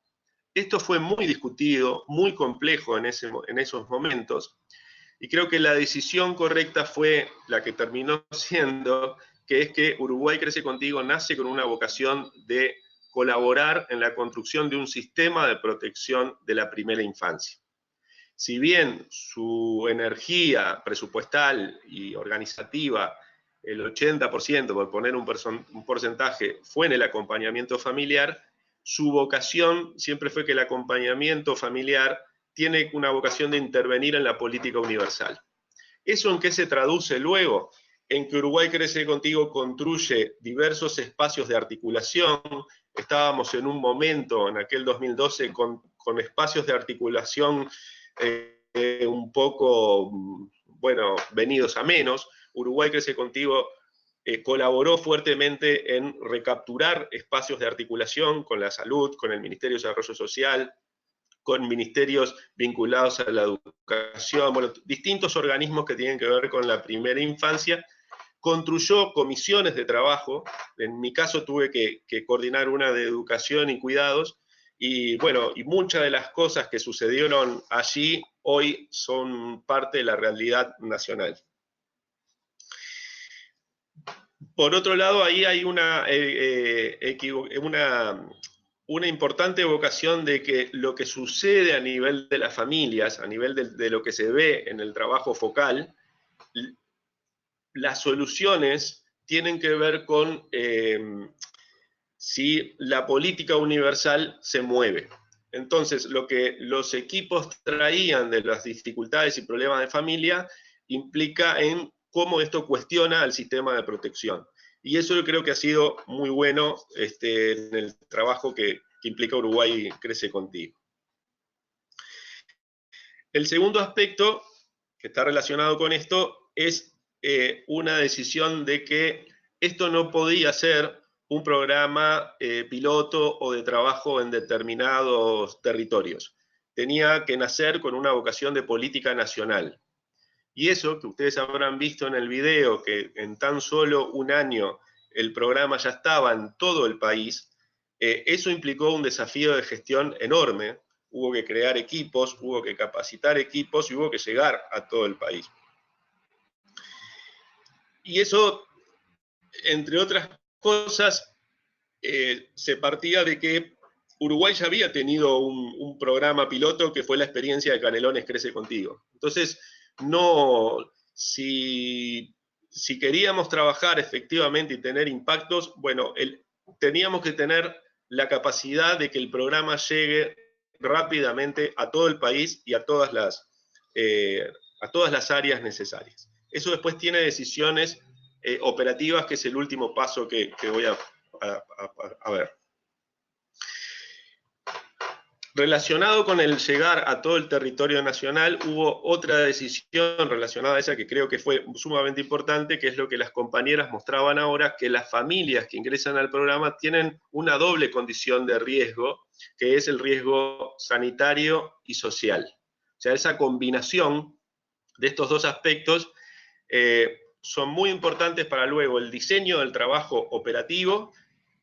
Esto fue muy discutido, muy complejo en esos momentos, y creo que la decisión correcta fue la que terminó siendo, que es que Uruguay Crece Contigo nace con una vocación de colaborar en la construcción de un sistema de protección de la primera infancia. Si bien su energía presupuestal y organizativa, el 80%, por poner un porcentaje, fue en el acompañamiento familiar, su vocación siempre fue que el acompañamiento familiar tiene una vocación de intervenir en la política universal. ¿Eso en qué se traduce luego? En que Uruguay Crece Contigo construye diversos espacios de articulación. Estábamos en un momento, en aquel 2012, con espacios de articulación un poco, bueno, venidos a menos. Uruguay Crece Contigo colaboró fuertemente en recapturar espacios de articulación con la salud, con el Ministerio de Desarrollo Social, con ministerios vinculados a la educación, bueno, distintos organismos que tienen que ver con la primera infancia. Construyó comisiones de trabajo, en mi caso tuve que coordinar una de educación y cuidados, y bueno, y muchas de las cosas que sucedieron allí hoy son parte de la realidad nacional. Por otro lado, ahí hay una importante evocación de que lo que sucede a nivel de las familias, a nivel de lo que se ve en el trabajo focal, las soluciones tienen que ver con si la política universal se mueve. Entonces, lo que los equipos traían de las dificultades y problemas de familia implica en cómo esto cuestiona al sistema de protección. Y eso yo creo que ha sido muy bueno en el trabajo que implica Uruguay Crece Contigo. El segundo aspecto que está relacionado con esto es una decisión de que esto no podía ser un programa piloto o de trabajo en determinados territorios. Tenía que nacer con una vocación de política nacional. Y eso, que ustedes habrán visto en el video, que en tan solo un año el programa ya estaba en todo el país, eso implicó un desafío de gestión enorme. Hubo que crear equipos, hubo que capacitar equipos y hubo que llegar a todo el país. Y eso, entre otras cosas, se partía de que Uruguay ya había tenido un programa piloto que fue la experiencia de Canelones Crece Contigo. Entonces, si queríamos trabajar efectivamente y tener impactos, bueno, teníamos que tener la capacidad de que el programa llegue rápidamente a todo el país y a todas las áreas necesarias. Eso después tiene decisiones operativas, que es el último paso que voy a ver. Relacionado con el llegar a todo el territorio nacional, hubo otra decisión relacionada a esa que creo que fue sumamente importante, que es lo que las compañeras mostraban ahora, que las familias que ingresan al programa tienen una doble condición de riesgo, que es el riesgo sanitario y social. O sea, esa combinación de estos dos aspectos son muy importantes para luego el diseño del trabajo operativo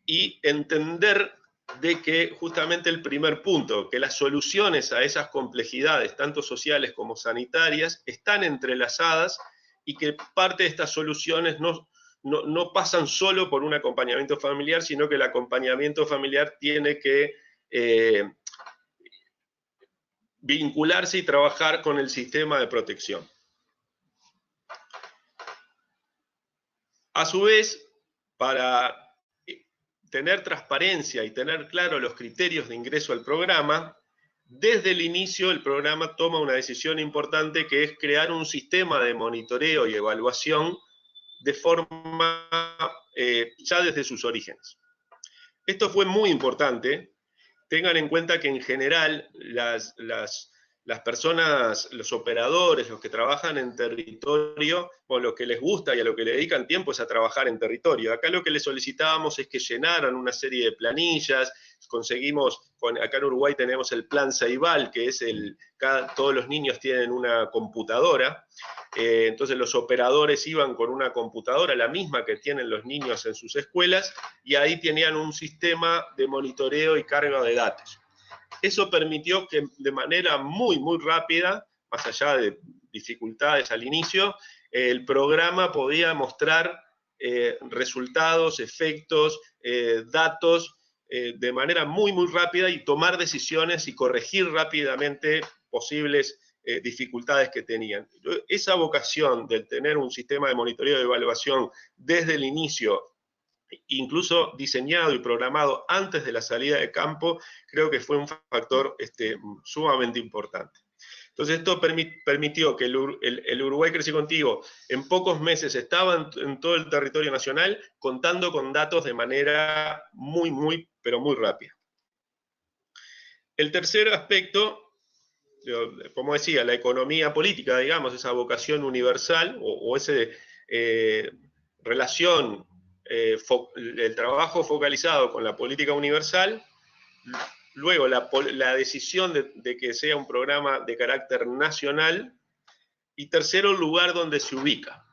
y entender de que justamente el primer punto, que las soluciones a esas complejidades, tanto sociales como sanitarias, están entrelazadas y que parte de estas soluciones no pasan solo por un acompañamiento familiar, sino que el acompañamiento familiar tiene que vincularse y trabajar con el sistema de protección. A su vez, para tener transparencia y tener claro los criterios de ingreso al programa, desde el inicio el programa toma una decisión importante, que es crear un sistema de monitoreo y evaluación de forma ya desde sus orígenes. Esto fue muy importante. Tengan en cuenta que en general las personas, los operadores, los que trabajan en territorio, bueno, lo que les gusta y a lo que le dedican tiempo es a trabajar en territorio. Acá lo que les solicitábamos es que llenaran una serie de planillas. Conseguimos, acá en Uruguay tenemos el plan Ceibal, que es todos los niños tienen una computadora. Entonces los operadores iban con una computadora, la misma que tienen los niños en sus escuelas, y ahí tenían un sistema de monitoreo y carga de datos. Eso permitió que de manera muy rápida, más allá de dificultades al inicio, el programa podía mostrar resultados, efectos, datos de manera muy rápida y tomar decisiones y corregir rápidamente posibles dificultades que tenían. Esa vocación de tener un sistema de monitoreo y evaluación desde el inicio, incluso diseñado y programado antes de la salida de campo, creo que fue un factor sumamente importante. Entonces esto permitió que el Uruguay Crece Contigo en pocos meses estaba en todo el territorio nacional, contando con datos de manera pero muy rápida. El tercer aspecto, como decía, la economía política, digamos, esa vocación universal o esa relación, el trabajo focalizado con la política universal, Luego, la decisión de que sea un programa de carácter nacional. Y tercero, el lugar donde se ubica.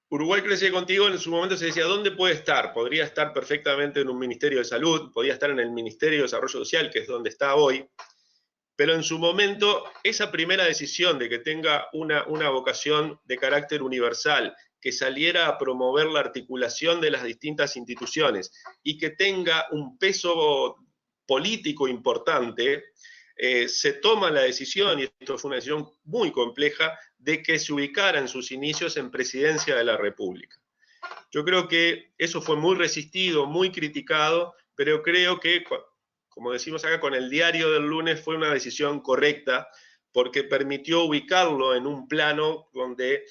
Uruguay Crece Contigo en su momento se decía, ¿dónde puede estar? Podría estar perfectamente en un Ministerio de Salud, podría estar en el Ministerio de Desarrollo Social, que es donde está hoy, pero en su momento esa primera decisión de que tenga una vocación de carácter universal, que saliera a promover la articulación de las distintas instituciones y que tenga un peso político importante, se toma la decisión, y esto fue una decisión muy compleja, de que se ubicara en sus inicios en Presidencia de la República. Yo creo que eso fue muy resistido, muy criticado, pero creo que, como decimos acá, con el diario del lunes fue una decisión correcta, porque permitió ubicarlo en un plano donde,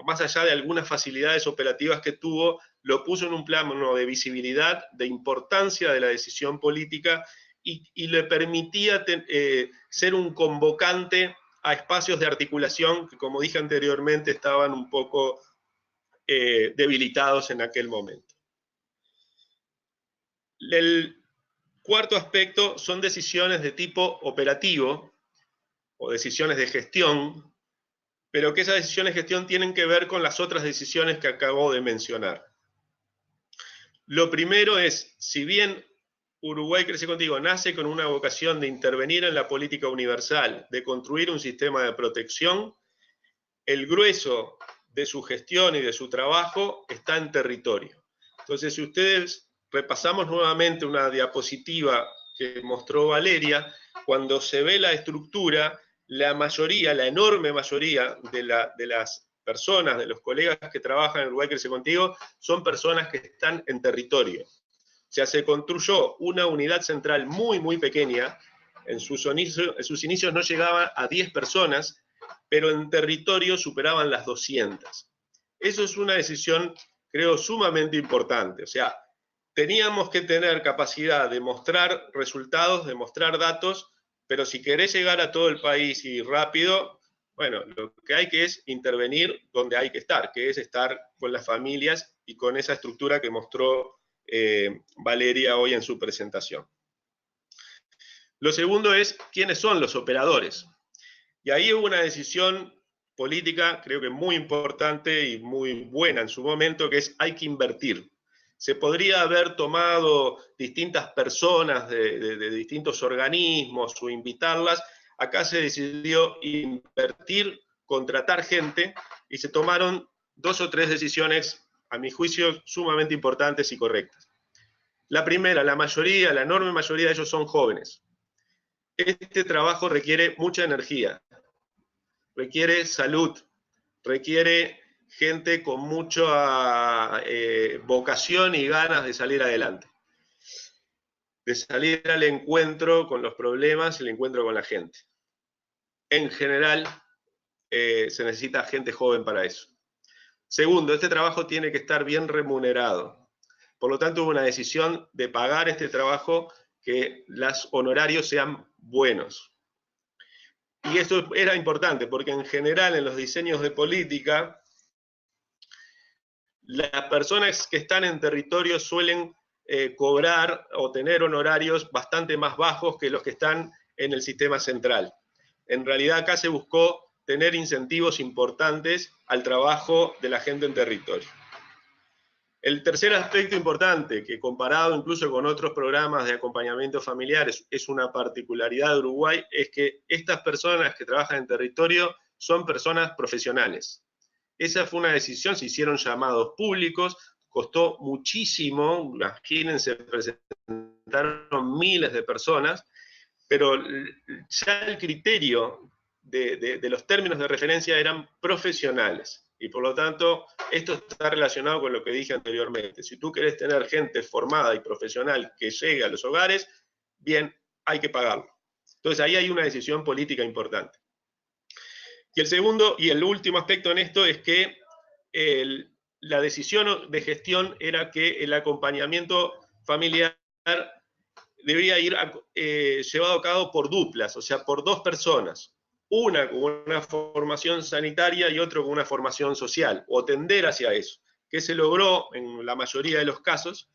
más allá de algunas facilidades operativas que tuvo, lo puso en un plano de visibilidad, de importancia de la decisión política, y le permitía ser un convocante a espacios de articulación que, como dije anteriormente, estaban un poco debilitados en aquel momento. El cuarto aspecto son decisiones de tipo operativo o decisiones de gestión, pero que esas decisiones de gestión tienen que ver con las otras decisiones que acabo de mencionar. Lo primero es, si bien Uruguay Crece Contigo nace con una vocación de intervenir en la política universal, de construir un sistema de protección, el grueso de su gestión y de su trabajo está en territorio. Entonces, si ustedes repasamos nuevamente una diapositiva que mostró Valeria, cuando se ve la estructura, la mayoría, la enorme mayoría de las personas, de los colegas que trabajan en Uruguay Crece Contigo, son personas que están en territorio. O sea, se construyó una unidad central muy, muy pequeña. En sus inicios no llegaba a 10 personas, pero en territorio superaban las 200. Eso es una decisión, creo, sumamente importante. O sea, teníamos que tener capacidad de mostrar resultados, de mostrar datos, pero si querés llegar a todo el país y rápido, bueno, lo que hay que es intervenir donde hay que estar, que es estar con las familias y con esa estructura que mostró Valeria hoy en su presentación. Lo segundo es, ¿quiénes son los operadores? Y ahí hubo una decisión política, creo que muy importante y muy buena en su momento, que es hay que invertir. Se podría haber tomado distintas personas de distintos organismos o invitarlas. Acá se decidió invertir, contratar gente, y se tomaron 2 o 3 decisiones, a mi juicio, sumamente importantes y correctas. La primera, la enorme mayoría de ellos son jóvenes. Este trabajo requiere mucha energía, requiere salud, requiere gente con mucha vocación y ganas de salir adelante, de salir al encuentro con los problemas y el encuentro con la gente. En general, se necesita gente joven para eso. Segundo, este trabajo tiene que estar bien remunerado. Por lo tanto, hubo una decisión de pagar este trabajo, que los honorarios sean buenos. Y esto era importante, porque en general en los diseños de política, las personas que están en territorio suelen cobrar o tener honorarios bastante más bajos que los que están en el sistema central. En realidad acá se buscó tener incentivos importantes al trabajo de la gente en territorio. El tercer aspecto importante, que comparado incluso con otros programas de acompañamiento familiares es una particularidad de Uruguay, es que estas personas que trabajan en territorio son personas profesionales. Esa fue una decisión, se hicieron llamados públicos, costó muchísimo, imagínense, presentaron miles de personas, pero ya el criterio de los términos de referencia eran profesionales. Y por lo tanto, esto está relacionado con lo que dije anteriormente. Si tú querés tener gente formada y profesional que llegue a los hogares, bien, hay que pagarlo. Entonces ahí hay una decisión política importante. Y el segundo y el último aspecto en esto es que la decisión de gestión era que el acompañamiento familiar debía ir llevado a cabo por duplas, o sea, por 2 personas. Una con una formación sanitaria y otro con una formación social, o tender hacia eso, que se logró en la mayoría de los casos,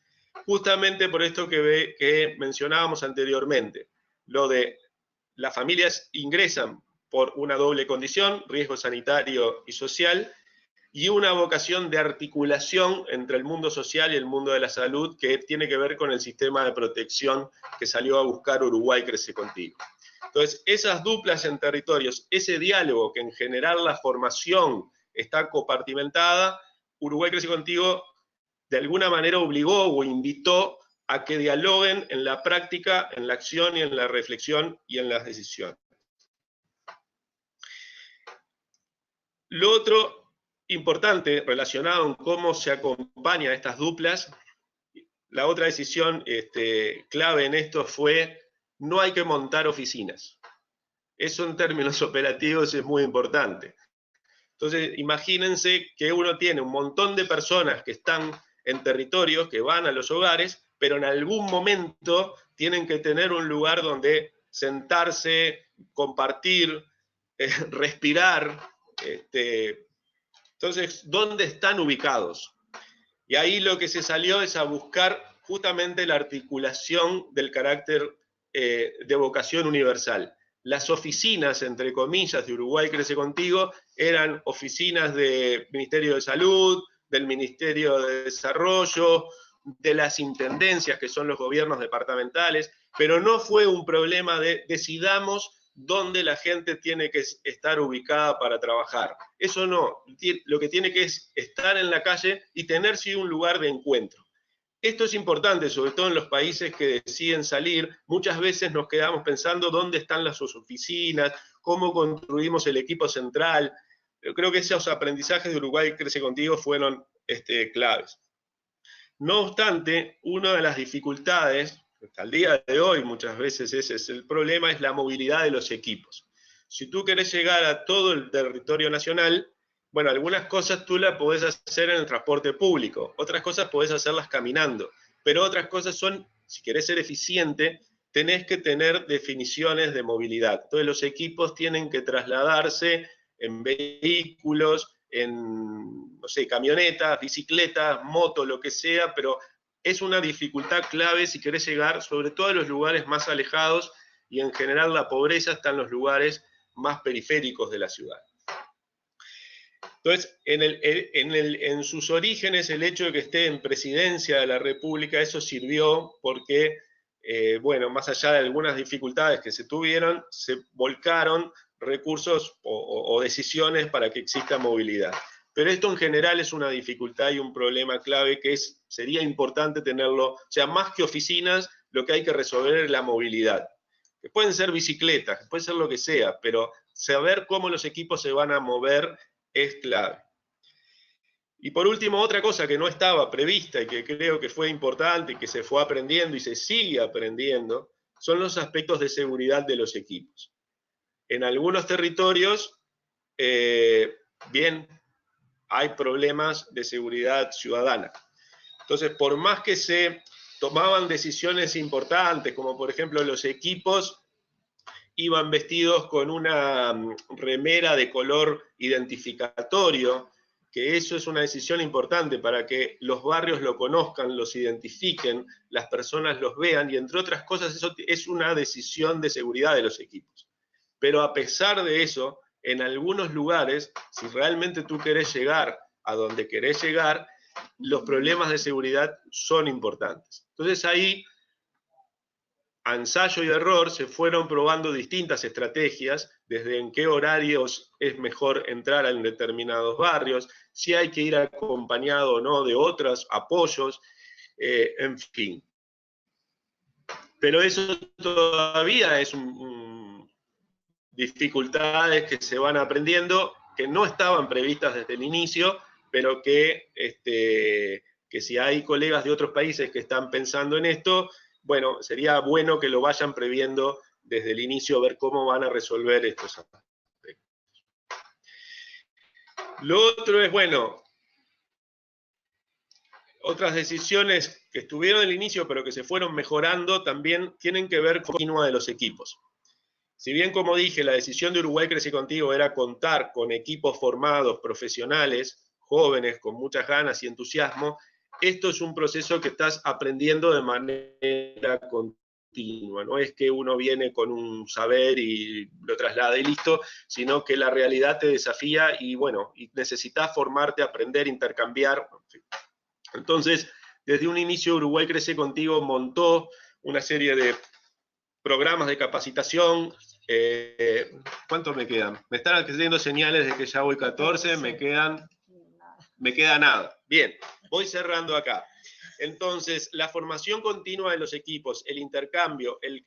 justamente por esto que mencionábamos anteriormente, lo de las familias ingresan por una doble condición, riesgo sanitario y social, y una vocación de articulación entre el mundo social y el mundo de la salud que tiene que ver con el sistema de protección que salió a buscar Uruguay Crece Contigo. Entonces, esas duplas en territorios, ese diálogo que en general la formación está compartimentada, Uruguay Crece Contigo de alguna manera obligó o invitó a que dialoguen en la práctica, en la acción y en la reflexión y en las decisiones. Lo otro importante relacionado en cómo se acompaña a estas duplas, la otra decisión clave en esto fue: no hay que montar oficinas. Eso en términos operativos es muy importante. Entonces, imagínense que uno tiene un montón de personas que están en territorios, que van a los hogares, pero en algún momento tienen que tener un lugar donde sentarse, compartir, respirar. Entonces, ¿dónde están ubicados? Y ahí lo que se salió es a buscar justamente la articulación del carácter de vocación universal. Las oficinas, entre comillas, de Uruguay Crece Contigo eran oficinas del Ministerio de Salud, del Ministerio de Desarrollo, de las intendencias, que son los gobiernos departamentales, pero no fue un problema de decidamos dónde la gente tiene que estar ubicada para trabajar. Eso no, lo que tiene que es estar en la calle y tener sí un lugar de encuentro. Esto es importante, sobre todo en los países que deciden salir. Muchas veces nos quedamos pensando dónde están las oficinas, cómo construimos el equipo central. Yo creo que esos aprendizajes de Uruguay Crece Contigo fueron claves. No obstante, una de las dificultades, hasta el día de hoy muchas veces ese es el problema, es la movilidad de los equipos. Si tú querés llegar a todo el territorio nacional, bueno, algunas cosas tú las podés hacer en el transporte público, otras cosas podés hacerlas caminando, pero otras cosas son, si querés ser eficiente, tenés que tener definiciones de movilidad. Entonces los equipos tienen que trasladarse en vehículos, en, no sé, camionetas, bicicletas, moto, lo que sea, pero es una dificultad clave si querés llegar, sobre todo a los lugares más alejados, y en general la pobreza está en los lugares más periféricos de la ciudad. Entonces, en sus orígenes, el hecho de que esté en presidencia de la República, eso sirvió porque, bueno, más allá de algunas dificultades que se tuvieron, se volcaron recursos o decisiones para que exista movilidad. Pero esto en general es una dificultad y un problema clave que sería importante tenerlo. O sea, más que oficinas, lo que hay que resolver es la movilidad. Que pueden ser bicicletas, que puede ser lo que sea, pero saber cómo los equipos se van a mover es clave. Y por último, otra cosa que no estaba prevista y que creo que fue importante y que se fue aprendiendo y se sigue aprendiendo, son los aspectos de seguridad de los equipos. En algunos territorios, bien, hay problemas de seguridad ciudadana. Entonces, por más que se tomaban decisiones importantes, como por ejemplo los equipos iban vestidos con una remera de color identificatorio, que eso es una decisión importante para que los barrios lo conozcan, los identifiquen, las personas los vean, y entre otras cosas eso es una decisión de seguridad de los equipos. Pero a pesar de eso, en algunos lugares, si realmente tú querés llegar a donde querés llegar, los problemas de seguridad son importantes. Entonces ahí, a ensayo y error, se fueron probando distintas estrategias, desde en qué horarios es mejor entrar en determinados barrios, si hay que ir acompañado o no de otros apoyos, en fin. Pero eso todavía es dificultades que se van aprendiendo, que no estaban previstas desde el inicio, pero que si hay colegas de otros países que están pensando en esto, bueno, sería bueno que lo vayan previendo desde el inicio, ver cómo van a resolver estos aspectos. Lo otro es, bueno, otras decisiones que estuvieron al inicio, pero que se fueron mejorando, también tienen que ver con la continua de los equipos. Si bien, como dije, la decisión de Uruguay Crece Contigo era contar con equipos formados, profesionales, jóvenes, con muchas ganas y entusiasmo, esto es un proceso que estás aprendiendo de manera continua, no es que uno viene con un saber y lo traslada y listo, sino que la realidad te desafía y bueno, y necesitas formarte, aprender, intercambiar. Entonces, desde un inicio Uruguay Crece Contigo montó una serie de programas de capacitación. ¿Cuántos me quedan? Me están haciendo señales de que ya voy 14, me queda nada. Bien, voy cerrando acá. Entonces, la formación continua de los equipos, el intercambio, el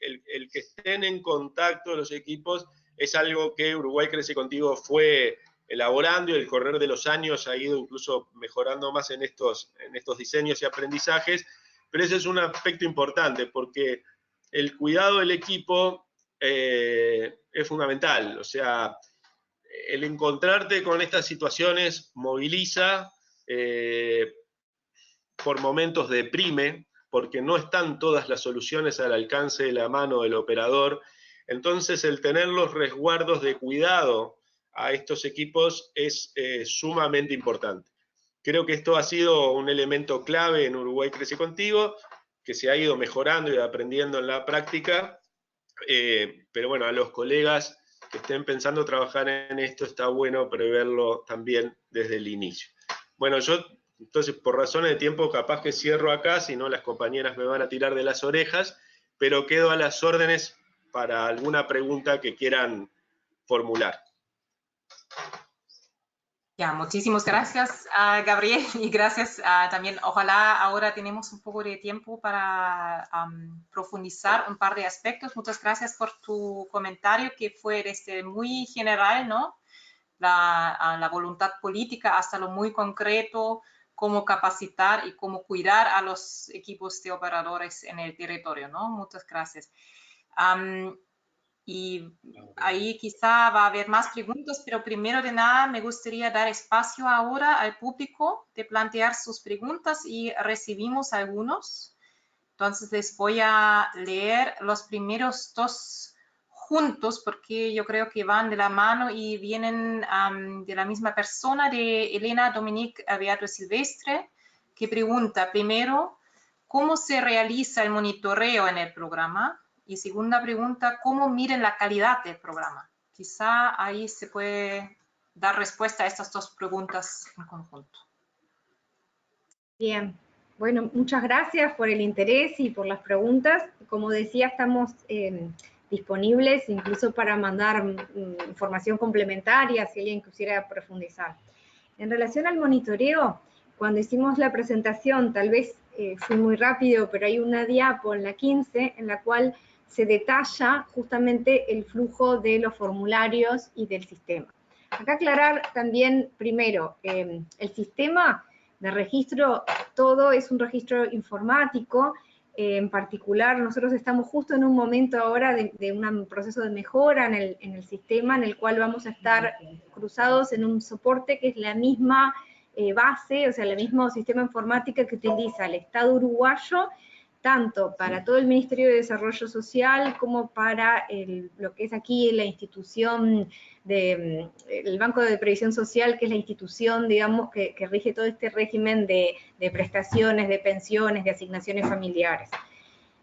que estén en contacto los equipos, es algo que Uruguay Crece Contigo fue elaborando y el correr de los años ha ido incluso mejorando más en estos diseños y aprendizajes, pero ese es un aspecto importante porque el cuidado del equipo es fundamental, o sea, el encontrarte con estas situaciones moviliza, por momentos deprime, porque no están todas las soluciones al alcance de la mano del operador. Entonces, el tener los resguardos de cuidado a estos equipos es sumamente importante. Creo que esto ha sido un elemento clave en Uruguay Crece Contigo, que se ha ido mejorando y aprendiendo en la práctica, pero bueno, a los colegas que estén pensando trabajar en esto, está bueno preverlo también desde el inicio. Bueno, yo entonces por razones de tiempo capaz que cierro acá, si no las compañeras me van a tirar de las orejas, pero quedo a las órdenes para alguna pregunta que quieran formular. Ya, muchísimas gracias, Gabriel, y gracias también. Ojalá ahora tenemos un poco de tiempo para profundizar un par de aspectos. Muchas gracias por tu comentario, que fue desde muy general, ¿no? La voluntad política hasta lo muy concreto, cómo capacitar y cómo cuidar a los equipos de operadores en el territorio, ¿no? Muchas gracias. Y ahí quizá va a haber más preguntas, pero primero de nada me gustaría dar espacio ahora al público de plantear sus preguntas y recibimos algunos. Entonces les voy a leer los primeros dos juntos porque yo creo que van de la mano y vienen de la misma persona, de Elena Dominique Beato Silvestre, que pregunta primero, ¿cómo se realiza el monitoreo en el programa? Y segunda pregunta, ¿cómo miden la calidad del programa? Quizá ahí se puede dar respuesta a estas dos preguntas en conjunto. Bien, bueno, muchas gracias por el interés y por las preguntas. Como decía, estamos disponibles incluso para mandar información complementaria si alguien quisiera profundizar. En relación al monitoreo, cuando hicimos la presentación, tal vez fui muy rápido, pero hay una diapo en la 15 en la cual se detalla justamente el flujo de los formularios y del sistema. Acá aclarar también, primero, el sistema de registro, todo es un registro informático. En particular, nosotros estamos justo en un momento ahora de un proceso de mejora en el sistema, en el cual vamos a estar cruzados en un soporte que es la misma base, o sea, el mismo sistema informático que utiliza el Estado uruguayo, tanto para todo el Ministerio de Desarrollo Social como para lo que es aquí la institución el Banco de Previsión Social, que es la institución, digamos, que rige todo este régimen de prestaciones, de pensiones, de asignaciones familiares.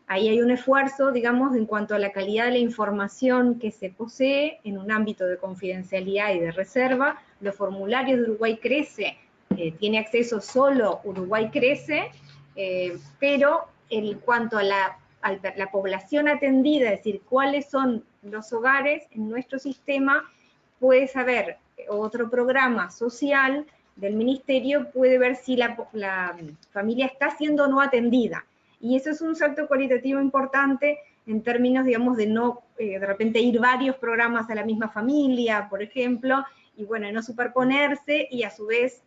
Ahí hay un esfuerzo, digamos, en cuanto a la calidad de la información que se posee en un ámbito de confidencialidad y de reserva. Los formularios de Uruguay Crece, tiene acceso solo Uruguay Crece, pero en cuanto a la población atendida, es decir, cuáles son los hogares en nuestro sistema, puede saber otro programa social del ministerio, puede ver si la familia está siendo o no atendida. Y eso es un salto cualitativo importante en términos, digamos, de no de repente ir varios programas a la misma familia, por ejemplo, y bueno, no superponerse, y a su vez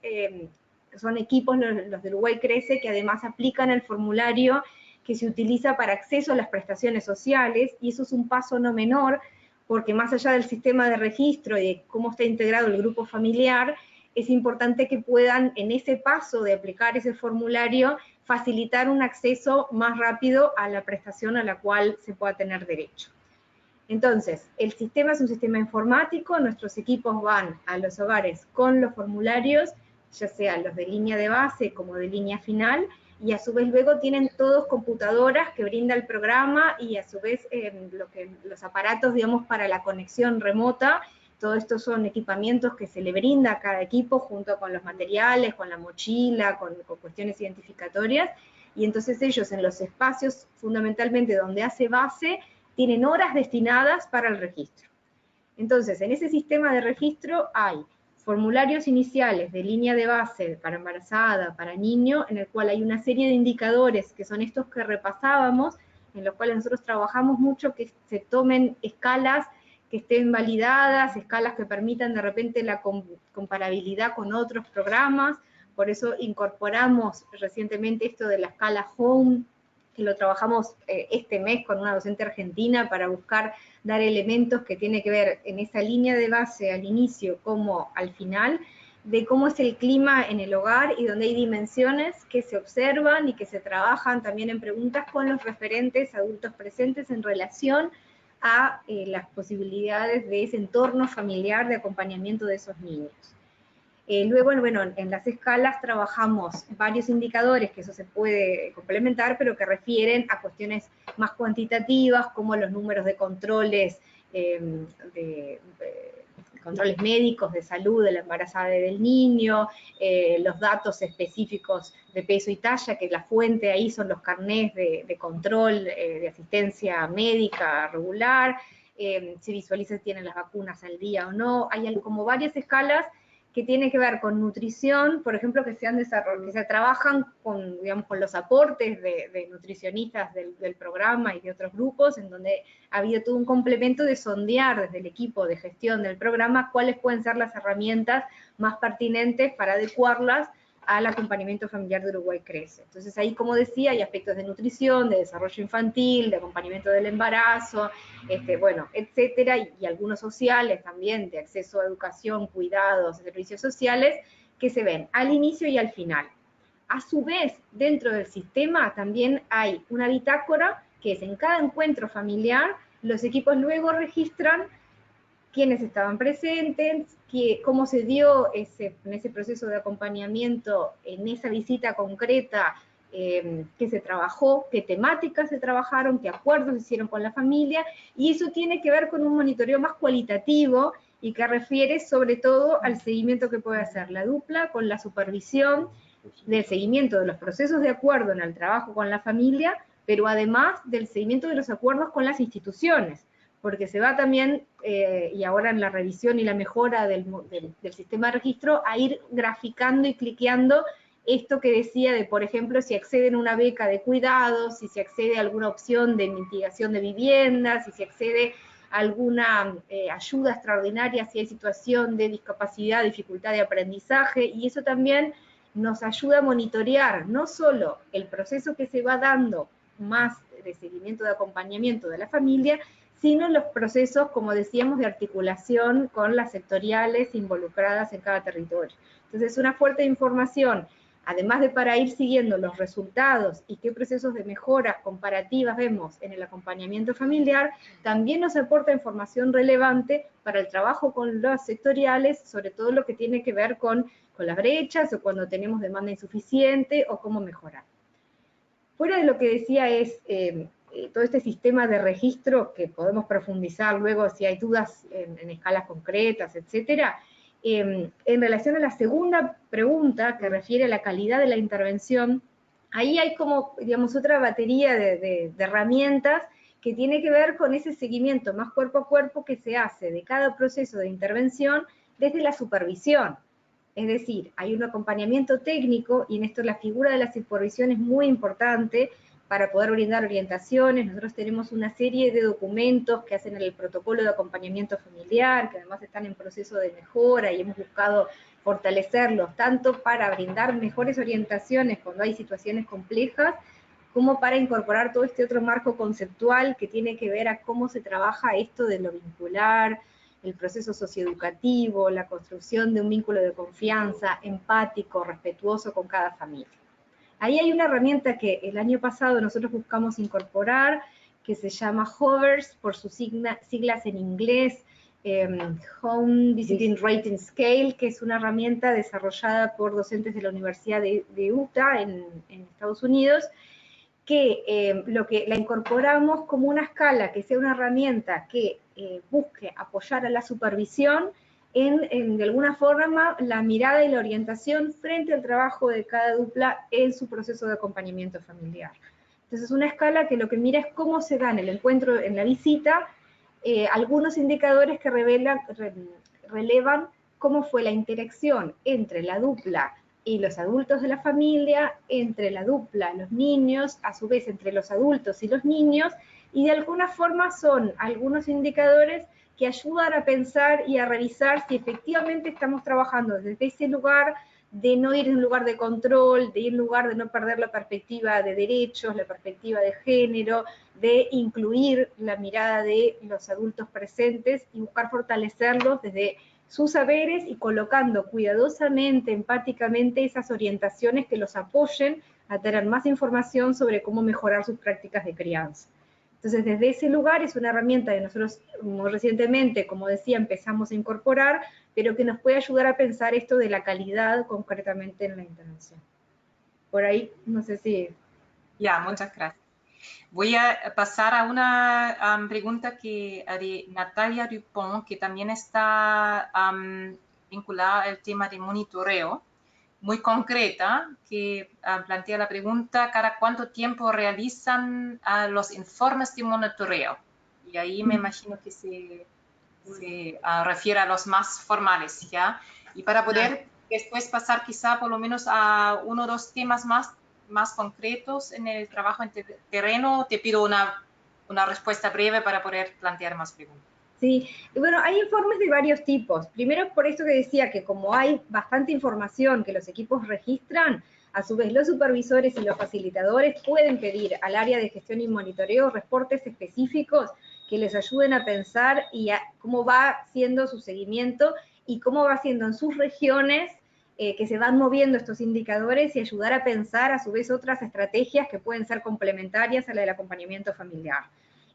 son equipos, los de Uruguay Crece, que además aplican el formulario que se utiliza para acceso a las prestaciones sociales, y eso es un paso no menor, porque más allá del sistema de registro y de cómo está integrado el grupo familiar, es importante que puedan, en ese paso de aplicar ese formulario, facilitar un acceso más rápido a la prestación a la cual se pueda tener derecho. Entonces, el sistema es un sistema informático, nuestros equipos van a los hogares con los formularios, ya sea los de línea de base como de línea final, y a su vez luego tienen todos computadoras que brinda el programa y a su vez los aparatos, digamos, para la conexión remota. Todo esto son equipamientos que se le brinda a cada equipo junto con los materiales, con la mochila, con cuestiones identificatorias, y entonces ellos en los espacios fundamentalmente donde hace base tienen horas destinadas para el registro. Entonces, en ese sistema de registro hay formularios iniciales de línea de base para embarazada, para niño, en el cual hay una serie de indicadores que son estos que repasábamos, en los cuales nosotros trabajamos mucho que se tomen escalas que estén validadas, escalas que permitan de repente la comparabilidad con otros programas. Por eso incorporamos recientemente esto de la escala Home, que lo trabajamos este mes con una docente argentina para buscar dar elementos que tienen que ver en esa línea de base al inicio como al final, de cómo es el clima en el hogar y donde hay dimensiones que se observan y que se trabajan también en preguntas con los referentes adultos presentes en relación a las posibilidades de ese entorno familiar de acompañamiento de esos niños. Luego, bueno, en las escalas trabajamos varios indicadores, que eso se puede complementar, pero que refieren a cuestiones más cuantitativas, como los números de controles, controles médicos de salud de la embarazada y del niño, los datos específicos de peso y talla, que la fuente ahí son los carnés de control de asistencia médica regular, se visualiza si tienen las vacunas al día o no. Hay como varias escalas que tiene que ver con nutrición, por ejemplo, que se trabajan con, digamos, con los aportes de nutricionistas del programa y de otros grupos, en donde ha habido todo un complemento de sondear desde el equipo de gestión del programa cuáles pueden ser las herramientas más pertinentes para adecuarlas al acompañamiento familiar de Uruguay Crece. Entonces ahí, como decía, hay aspectos de nutrición, de desarrollo infantil, de acompañamiento del embarazo, bueno, etcétera, y algunos sociales también, de acceso a educación, cuidados, servicios sociales, que se ven al inicio y al final. A su vez, dentro del sistema también hay una bitácora, que es en cada encuentro familiar, los equipos luego registran quiénes estaban presentes, cómo se dio en ese proceso de acompañamiento, en esa visita concreta, qué se trabajó, qué temáticas se trabajaron, qué acuerdos se hicieron con la familia, y eso tiene que ver con un monitoreo más cualitativo y que refiere sobre todo al seguimiento que puede hacer la dupla con la supervisión del seguimiento de los procesos de acuerdo en el trabajo con la familia, pero además del seguimiento de los acuerdos con las instituciones, porque se va también, y ahora en la revisión y la mejora del sistema de registro, a ir graficando y cliqueando esto que decía de, por ejemplo, si acceden a una beca de cuidados, si se accede a alguna opción de mitigación de viviendas, si se accede a alguna ayuda extraordinaria si hay situación de discapacidad, dificultad de aprendizaje, y eso también nos ayuda a monitorear no solo el proceso que se va dando más de seguimiento de acompañamiento de la familia, sino los procesos, como decíamos, de articulación con las sectoriales involucradas en cada territorio. Entonces es una fuerte de información, además de para ir siguiendo los resultados y qué procesos de mejora comparativas vemos en el acompañamiento familiar, también nos aporta información relevante para el trabajo con los sectoriales, sobre todo lo que tiene que ver con las brechas o cuando tenemos demanda insuficiente o cómo mejorar. Fuera de lo que decía es todo este sistema de registro que podemos profundizar luego si hay dudas en escalas concretas, etcétera. En relación a la segunda pregunta que refiere a la calidad de la intervención, ahí hay como, digamos, otra batería de herramientas que tiene que ver con ese seguimiento más cuerpo a cuerpo que se hace de cada proceso de intervención desde la supervisión. Es decir, hay un acompañamiento técnico y en esto la figura de la supervisión es muy importante para poder brindar orientaciones. Nosotros tenemos una serie de documentos que hacen el protocolo de acompañamiento familiar, que además están en proceso de mejora y hemos buscado fortalecerlos, tanto para brindar mejores orientaciones cuando hay situaciones complejas, como para incorporar todo este otro marco conceptual que tiene que ver a cómo se trabaja esto de lo vincular, el proceso socioeducativo, la construcción de un vínculo de confianza, empático, respetuoso con cada familia. Ahí hay una herramienta que el año pasado nosotros buscamos incorporar, que se llama Hovers, por sus siglas en inglés, Home Visiting Rating Scale, que es una herramienta desarrollada por docentes de la Universidad de Utah en Estados Unidos, que la incorporamos como una escala que sea una herramienta que busque apoyar a la supervisión en de alguna forma la mirada y la orientación frente al trabajo de cada dupla en su proceso de acompañamiento familiar. Entonces, una escala que lo que mira es cómo se da en el encuentro, en la visita, algunos indicadores que relevan cómo fue la interacción entre la dupla y los adultos de la familia, entre la dupla, los niños, a su vez entre los adultos y los niños, y de alguna forma son algunos indicadores que ayudan a pensar y a revisar si efectivamente estamos trabajando desde ese lugar de no ir en un lugar de control, de ir en un lugar de no perder la perspectiva de derechos, la perspectiva de género, de incluir la mirada de los adultos presentes y buscar fortalecerlos desde sus saberes y colocando cuidadosamente, empáticamente esas orientaciones que los apoyen a tener más información sobre cómo mejorar sus prácticas de crianza. Entonces, desde ese lugar es una herramienta que nosotros muy recientemente, como decía, empezamos a incorporar, pero que nos puede ayudar a pensar esto de la calidad concretamente en la intervención. Por ahí, no sé si... Ya, muchas gracias. Voy a pasar a una pregunta de Natalia Dupont, que también está vinculada al tema de monitoreo, muy concreta, que plantea la pregunta: ¿cada cuánto tiempo realizan los informes de monitoreo? Y ahí me imagino que se refiere a los más formales, ¿ya? Y para poder después pasar quizá por lo menos a uno o dos temas más concretos en el trabajo en terreno, te pido una respuesta breve para poder plantear más preguntas. Sí, bueno, hay informes de varios tipos. Primero, por esto que decía que como hay bastante información que los equipos registran, a su vez los supervisores y los facilitadores pueden pedir al área de gestión y monitoreo reportes específicos que les ayuden a pensar y a cómo va siendo su seguimiento y cómo va siendo en sus regiones que se van moviendo estos indicadores y ayudar a pensar a su vez otras estrategias que pueden ser complementarias a la del acompañamiento familiar.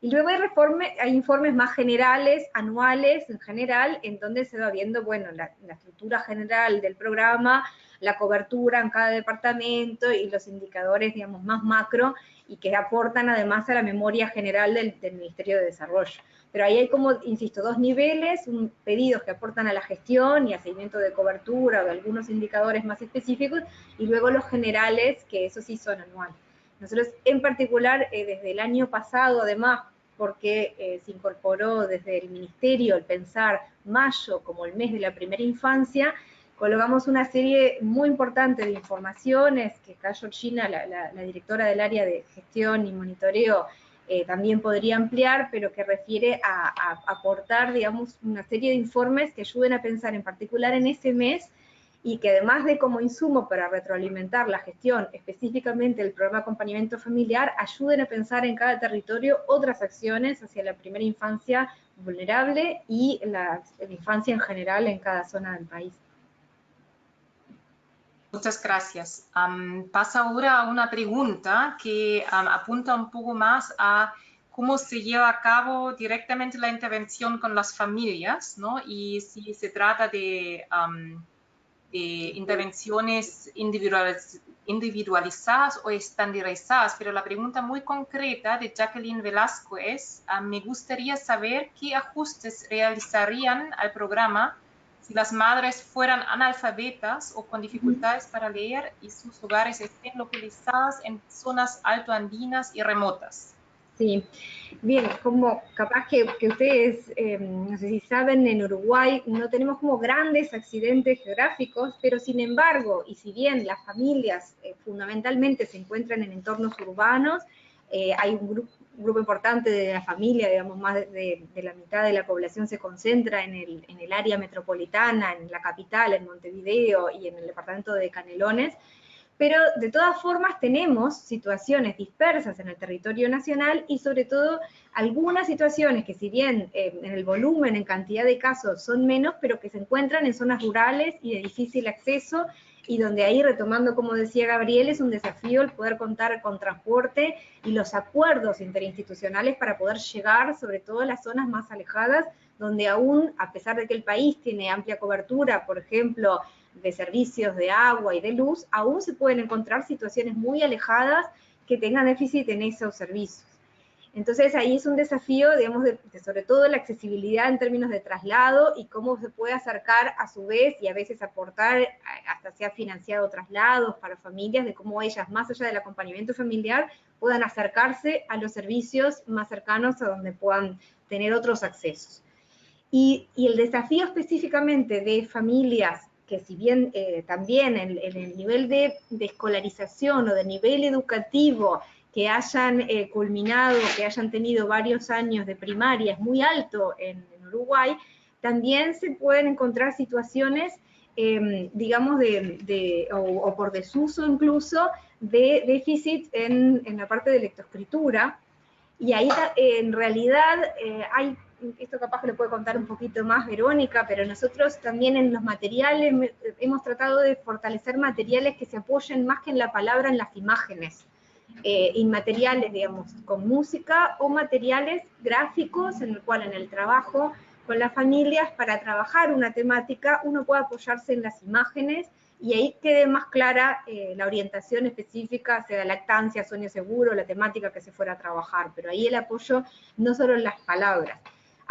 Y luego hay informes más generales, anuales en general, en donde se va viendo, bueno, la estructura general del programa, la cobertura en cada departamento y los indicadores, digamos, más macro y que aportan además a la memoria general del Ministerio de Desarrollo. Pero ahí hay como, insisto, dos niveles, pedidos que aportan a la gestión y a seguimiento de cobertura o de algunos indicadores más específicos, y luego los generales, que esos sí son anuales. Nosotros en particular, desde el año pasado, además, porque se incorporó desde el Ministerio el pensar mayo como el mes de la primera infancia, colocamos una serie muy importante de informaciones, que está Georgina, la directora del área de gestión y monitoreo, también podría ampliar, pero que refiere a aportar, digamos, una serie de informes que ayuden a pensar en particular en ese mes, y que además de como insumo para retroalimentar la gestión, específicamente el programa de acompañamiento familiar, ayuden a pensar en cada territorio otras acciones hacia la primera infancia vulnerable y la infancia en general en cada zona del país. Muchas gracias. Paso ahora a una pregunta que apunta un poco más a cómo se lleva a cabo directamente la intervención con las familias, ¿no? Y si se trata de intervenciones individualizadas o estandarizadas, pero la pregunta muy concreta de Jacqueline Velasco es: me gustaría saber qué ajustes realizarían al programa si las madres fueran analfabetas o con dificultades para leer y sus hogares estén localizados en zonas altoandinas y remotas. Sí, bien, como capaz que ustedes, no sé si saben, en Uruguay no tenemos como grandes accidentes geográficos, pero sin embargo, y si bien las familias fundamentalmente se encuentran en entornos urbanos, hay un grupo importante de la familia, digamos, más de la mitad de la población se concentra en el área metropolitana, en la capital, en Montevideo y en el departamento de Canelones. Pero de todas formas tenemos situaciones dispersas en el territorio nacional y sobre todo algunas situaciones que si bien en el volumen, en cantidad de casos son menos, pero que se encuentran en zonas rurales y de difícil acceso, y donde ahí, retomando como decía Gabriel, es un desafío el poder contar con transporte y los acuerdos interinstitucionales para poder llegar sobre todo a las zonas más alejadas, donde aún, a pesar de que el país tiene amplia cobertura, por ejemplo, de servicios de agua y de luz, aún se pueden encontrar situaciones muy alejadas que tengan déficit en esos servicios. Entonces ahí es un desafío, digamos, de sobre todo la accesibilidad en términos de traslado y cómo se puede acercar a su vez y a veces aportar, hasta se ha financiado traslados para familias, de cómo ellas, más allá del acompañamiento familiar, puedan acercarse a los servicios más cercanos a donde puedan tener otros accesos. Y el desafío específicamente de familias que si bien también en el nivel de escolarización o de nivel educativo que hayan culminado, que hayan tenido varios años de primaria es muy alto en Uruguay, también se pueden encontrar situaciones, digamos, o por desuso incluso, de déficit en la parte de lectoescritura, y ahí en realidad hay, esto capaz que lo puede contar un poquito más Verónica, pero nosotros también en los materiales hemos tratado de fortalecer materiales que se apoyen más que en la palabra, en las imágenes. Inmateriales, digamos, con música, o materiales gráficos en el cual en el trabajo con las familias, para trabajar una temática, uno puede apoyarse en las imágenes y ahí quede más clara la orientación específica, sea lactancia, sueño seguro, la temática que se fuera a trabajar, pero ahí el apoyo no solo en las palabras.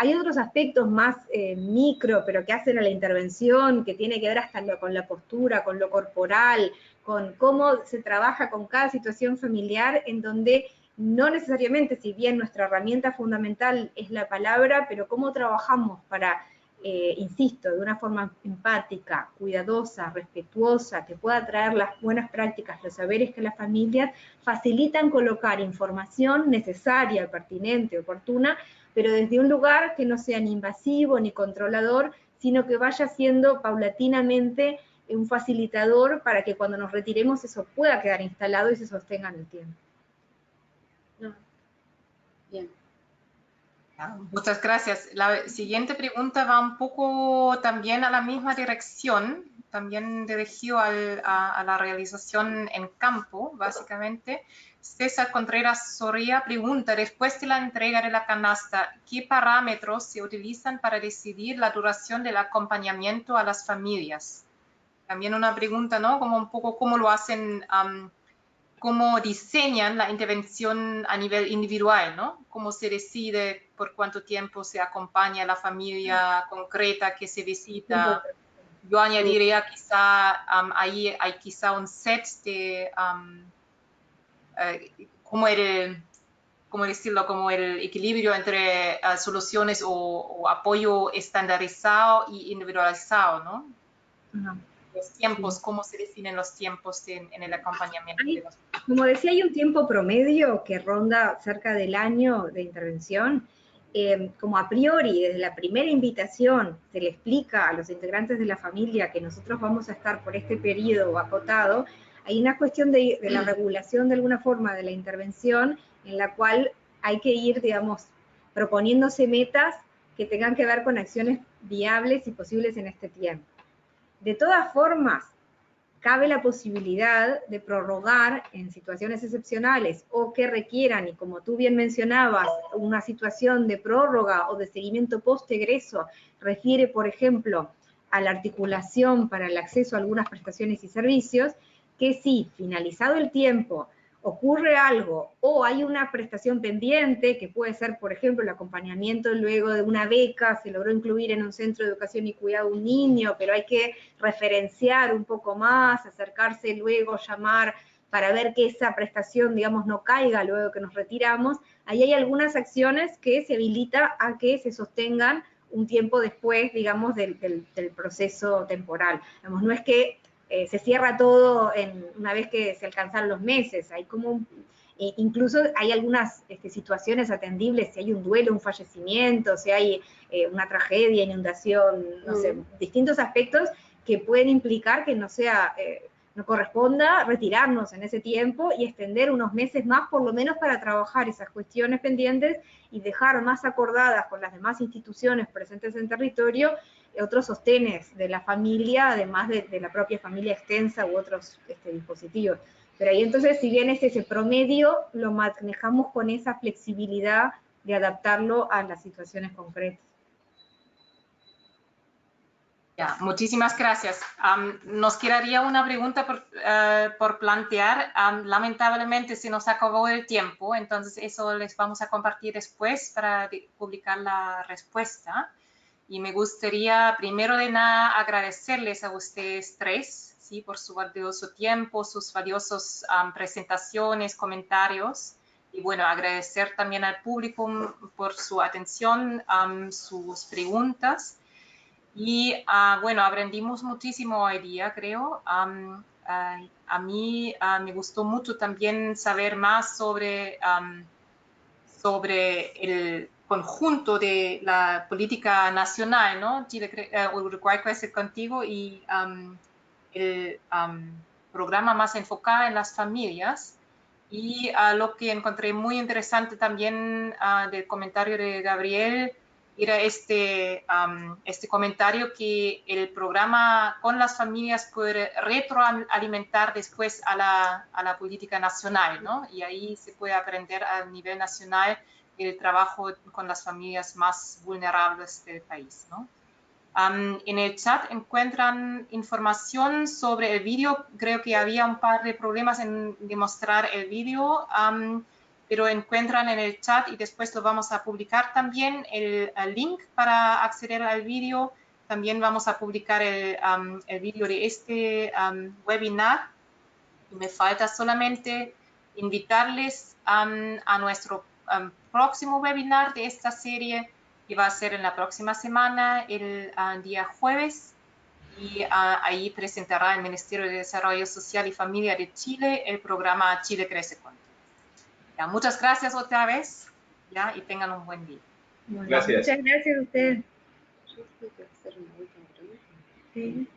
Hay otros aspectos más micro, pero que hacen a la intervención, que tiene que ver hasta con la postura, con lo corporal, con cómo se trabaja con cada situación familiar, en donde no necesariamente, si bien nuestra herramienta fundamental es la palabra, pero cómo trabajamos para, insisto, de una forma empática, cuidadosa, respetuosa, que pueda traer las buenas prácticas, los saberes que las familias facilitan colocar información necesaria, pertinente, oportuna, pero desde un lugar que no sea ni invasivo ni controlador, sino que vaya siendo paulatinamente un facilitador para que cuando nos retiremos eso pueda quedar instalado y se sostenga en el tiempo. No. Bien. Muchas gracias. La siguiente pregunta va un poco también a la misma dirección, también dirigido a la realización en campo, básicamente. César Contreras Soria pregunta, después de la entrega de la canasta, ¿qué parámetros se utilizan para decidir la duración del acompañamiento a las familias? También una pregunta, ¿no? Como un poco cómo lo hacen, cómo diseñan la intervención a nivel individual, ¿no? Cómo se decide por cuánto tiempo se acompaña a la familia concreta que se visita. Yo añadiría quizá, ahí hay quizá un set de, ¿cómo decirlo? Como el equilibrio entre soluciones o apoyo estandarizado y individualizado, ¿no? Los tiempos, sí. ¿Cómo se definen los tiempos en el acompañamiento? Como decía, hay un tiempo promedio que ronda cerca del año de intervención. Como a priori, desde la primera invitación, se le explica a los integrantes de la familia que nosotros vamos a estar por este periodo acotado, hay una cuestión de la regulación de alguna forma de la intervención en la cual hay que ir, digamos, proponiéndose metas que tengan que ver con acciones viables y posibles en este tiempo. De todas formas, cabe la posibilidad de prorrogar en situaciones excepcionales o que requieran, y como tú bien mencionabas, una situación de prórroga o de seguimiento post-egreso, refiere, por ejemplo, a la articulación para el acceso a algunas prestaciones y servicios, que si finalizado el tiempo ocurre algo o hay una prestación pendiente, que puede ser, por ejemplo, el acompañamiento luego de una beca, se logró incluir en un centro de educación y cuidado un niño, pero hay que referenciar un poco más, acercarse luego, llamar para ver que esa prestación, digamos, no caiga luego que nos retiramos. Ahí hay algunas acciones que se habilita a que se sostengan un tiempo después, digamos, del proceso temporal. Digamos, no es que se cierra todo una vez que se alcanzaron los meses, hay como incluso hay algunas situaciones atendibles, si hay un duelo, un fallecimiento, si hay una tragedia, inundación, no sé, distintos aspectos que pueden implicar que no sea, no corresponda retirarnos en ese tiempo y extender unos meses más, por lo menos para trabajar esas cuestiones pendientes y dejar más acordadas con las demás instituciones presentes en territorio otros sostenes de la familia, además de la propia familia extensa u otros dispositivos. Pero ahí entonces, si bien ese promedio, lo manejamos con esa flexibilidad de adaptarlo a las situaciones concretas. Ya, muchísimas gracias. Nos quedaría una pregunta por plantear. Lamentablemente se nos acabó el tiempo, entonces eso les vamos a compartir después para publicar la respuesta. Y me gustaría, primero de nada, agradecerles a ustedes tres, ¿sí? Por su valioso tiempo, sus valiosas presentaciones, comentarios. Y bueno, agradecer también al público por su atención, sus preguntas. Y bueno, aprendimos muchísimo hoy día, creo. A mí me gustó mucho también saber más sobre el conjunto de la política nacional, ¿no? Uruguay crece contigo y el programa más enfocado en las familias. Y lo que encontré muy interesante también del comentario de Gabriel era este comentario que el programa con las familias puede retroalimentar después a la política nacional, ¿no? Y ahí se puede aprender a nivel nacional el trabajo con las familias más vulnerables del país, ¿no? En el chat encuentran información sobre el vídeo. Creo que había un par de problemas en demostrar el vídeo, pero encuentran en el chat y después lo vamos a publicar también el link para acceder al vídeo. También vamos a publicar el vídeo de este webinar. Y me falta solamente invitarles a nuestro próximo webinar de esta serie, que va a ser en la próxima semana, el día jueves, y ahí presentará el Ministerio de Desarrollo Social y Familia de Chile el programa Chile Crece Contigo. Ya, muchas gracias otra vez, ya, y tengan un buen día. Bueno, Gracias. muchas gracias a ustedes. Yo creo que va a ser una última pregunta. Sí.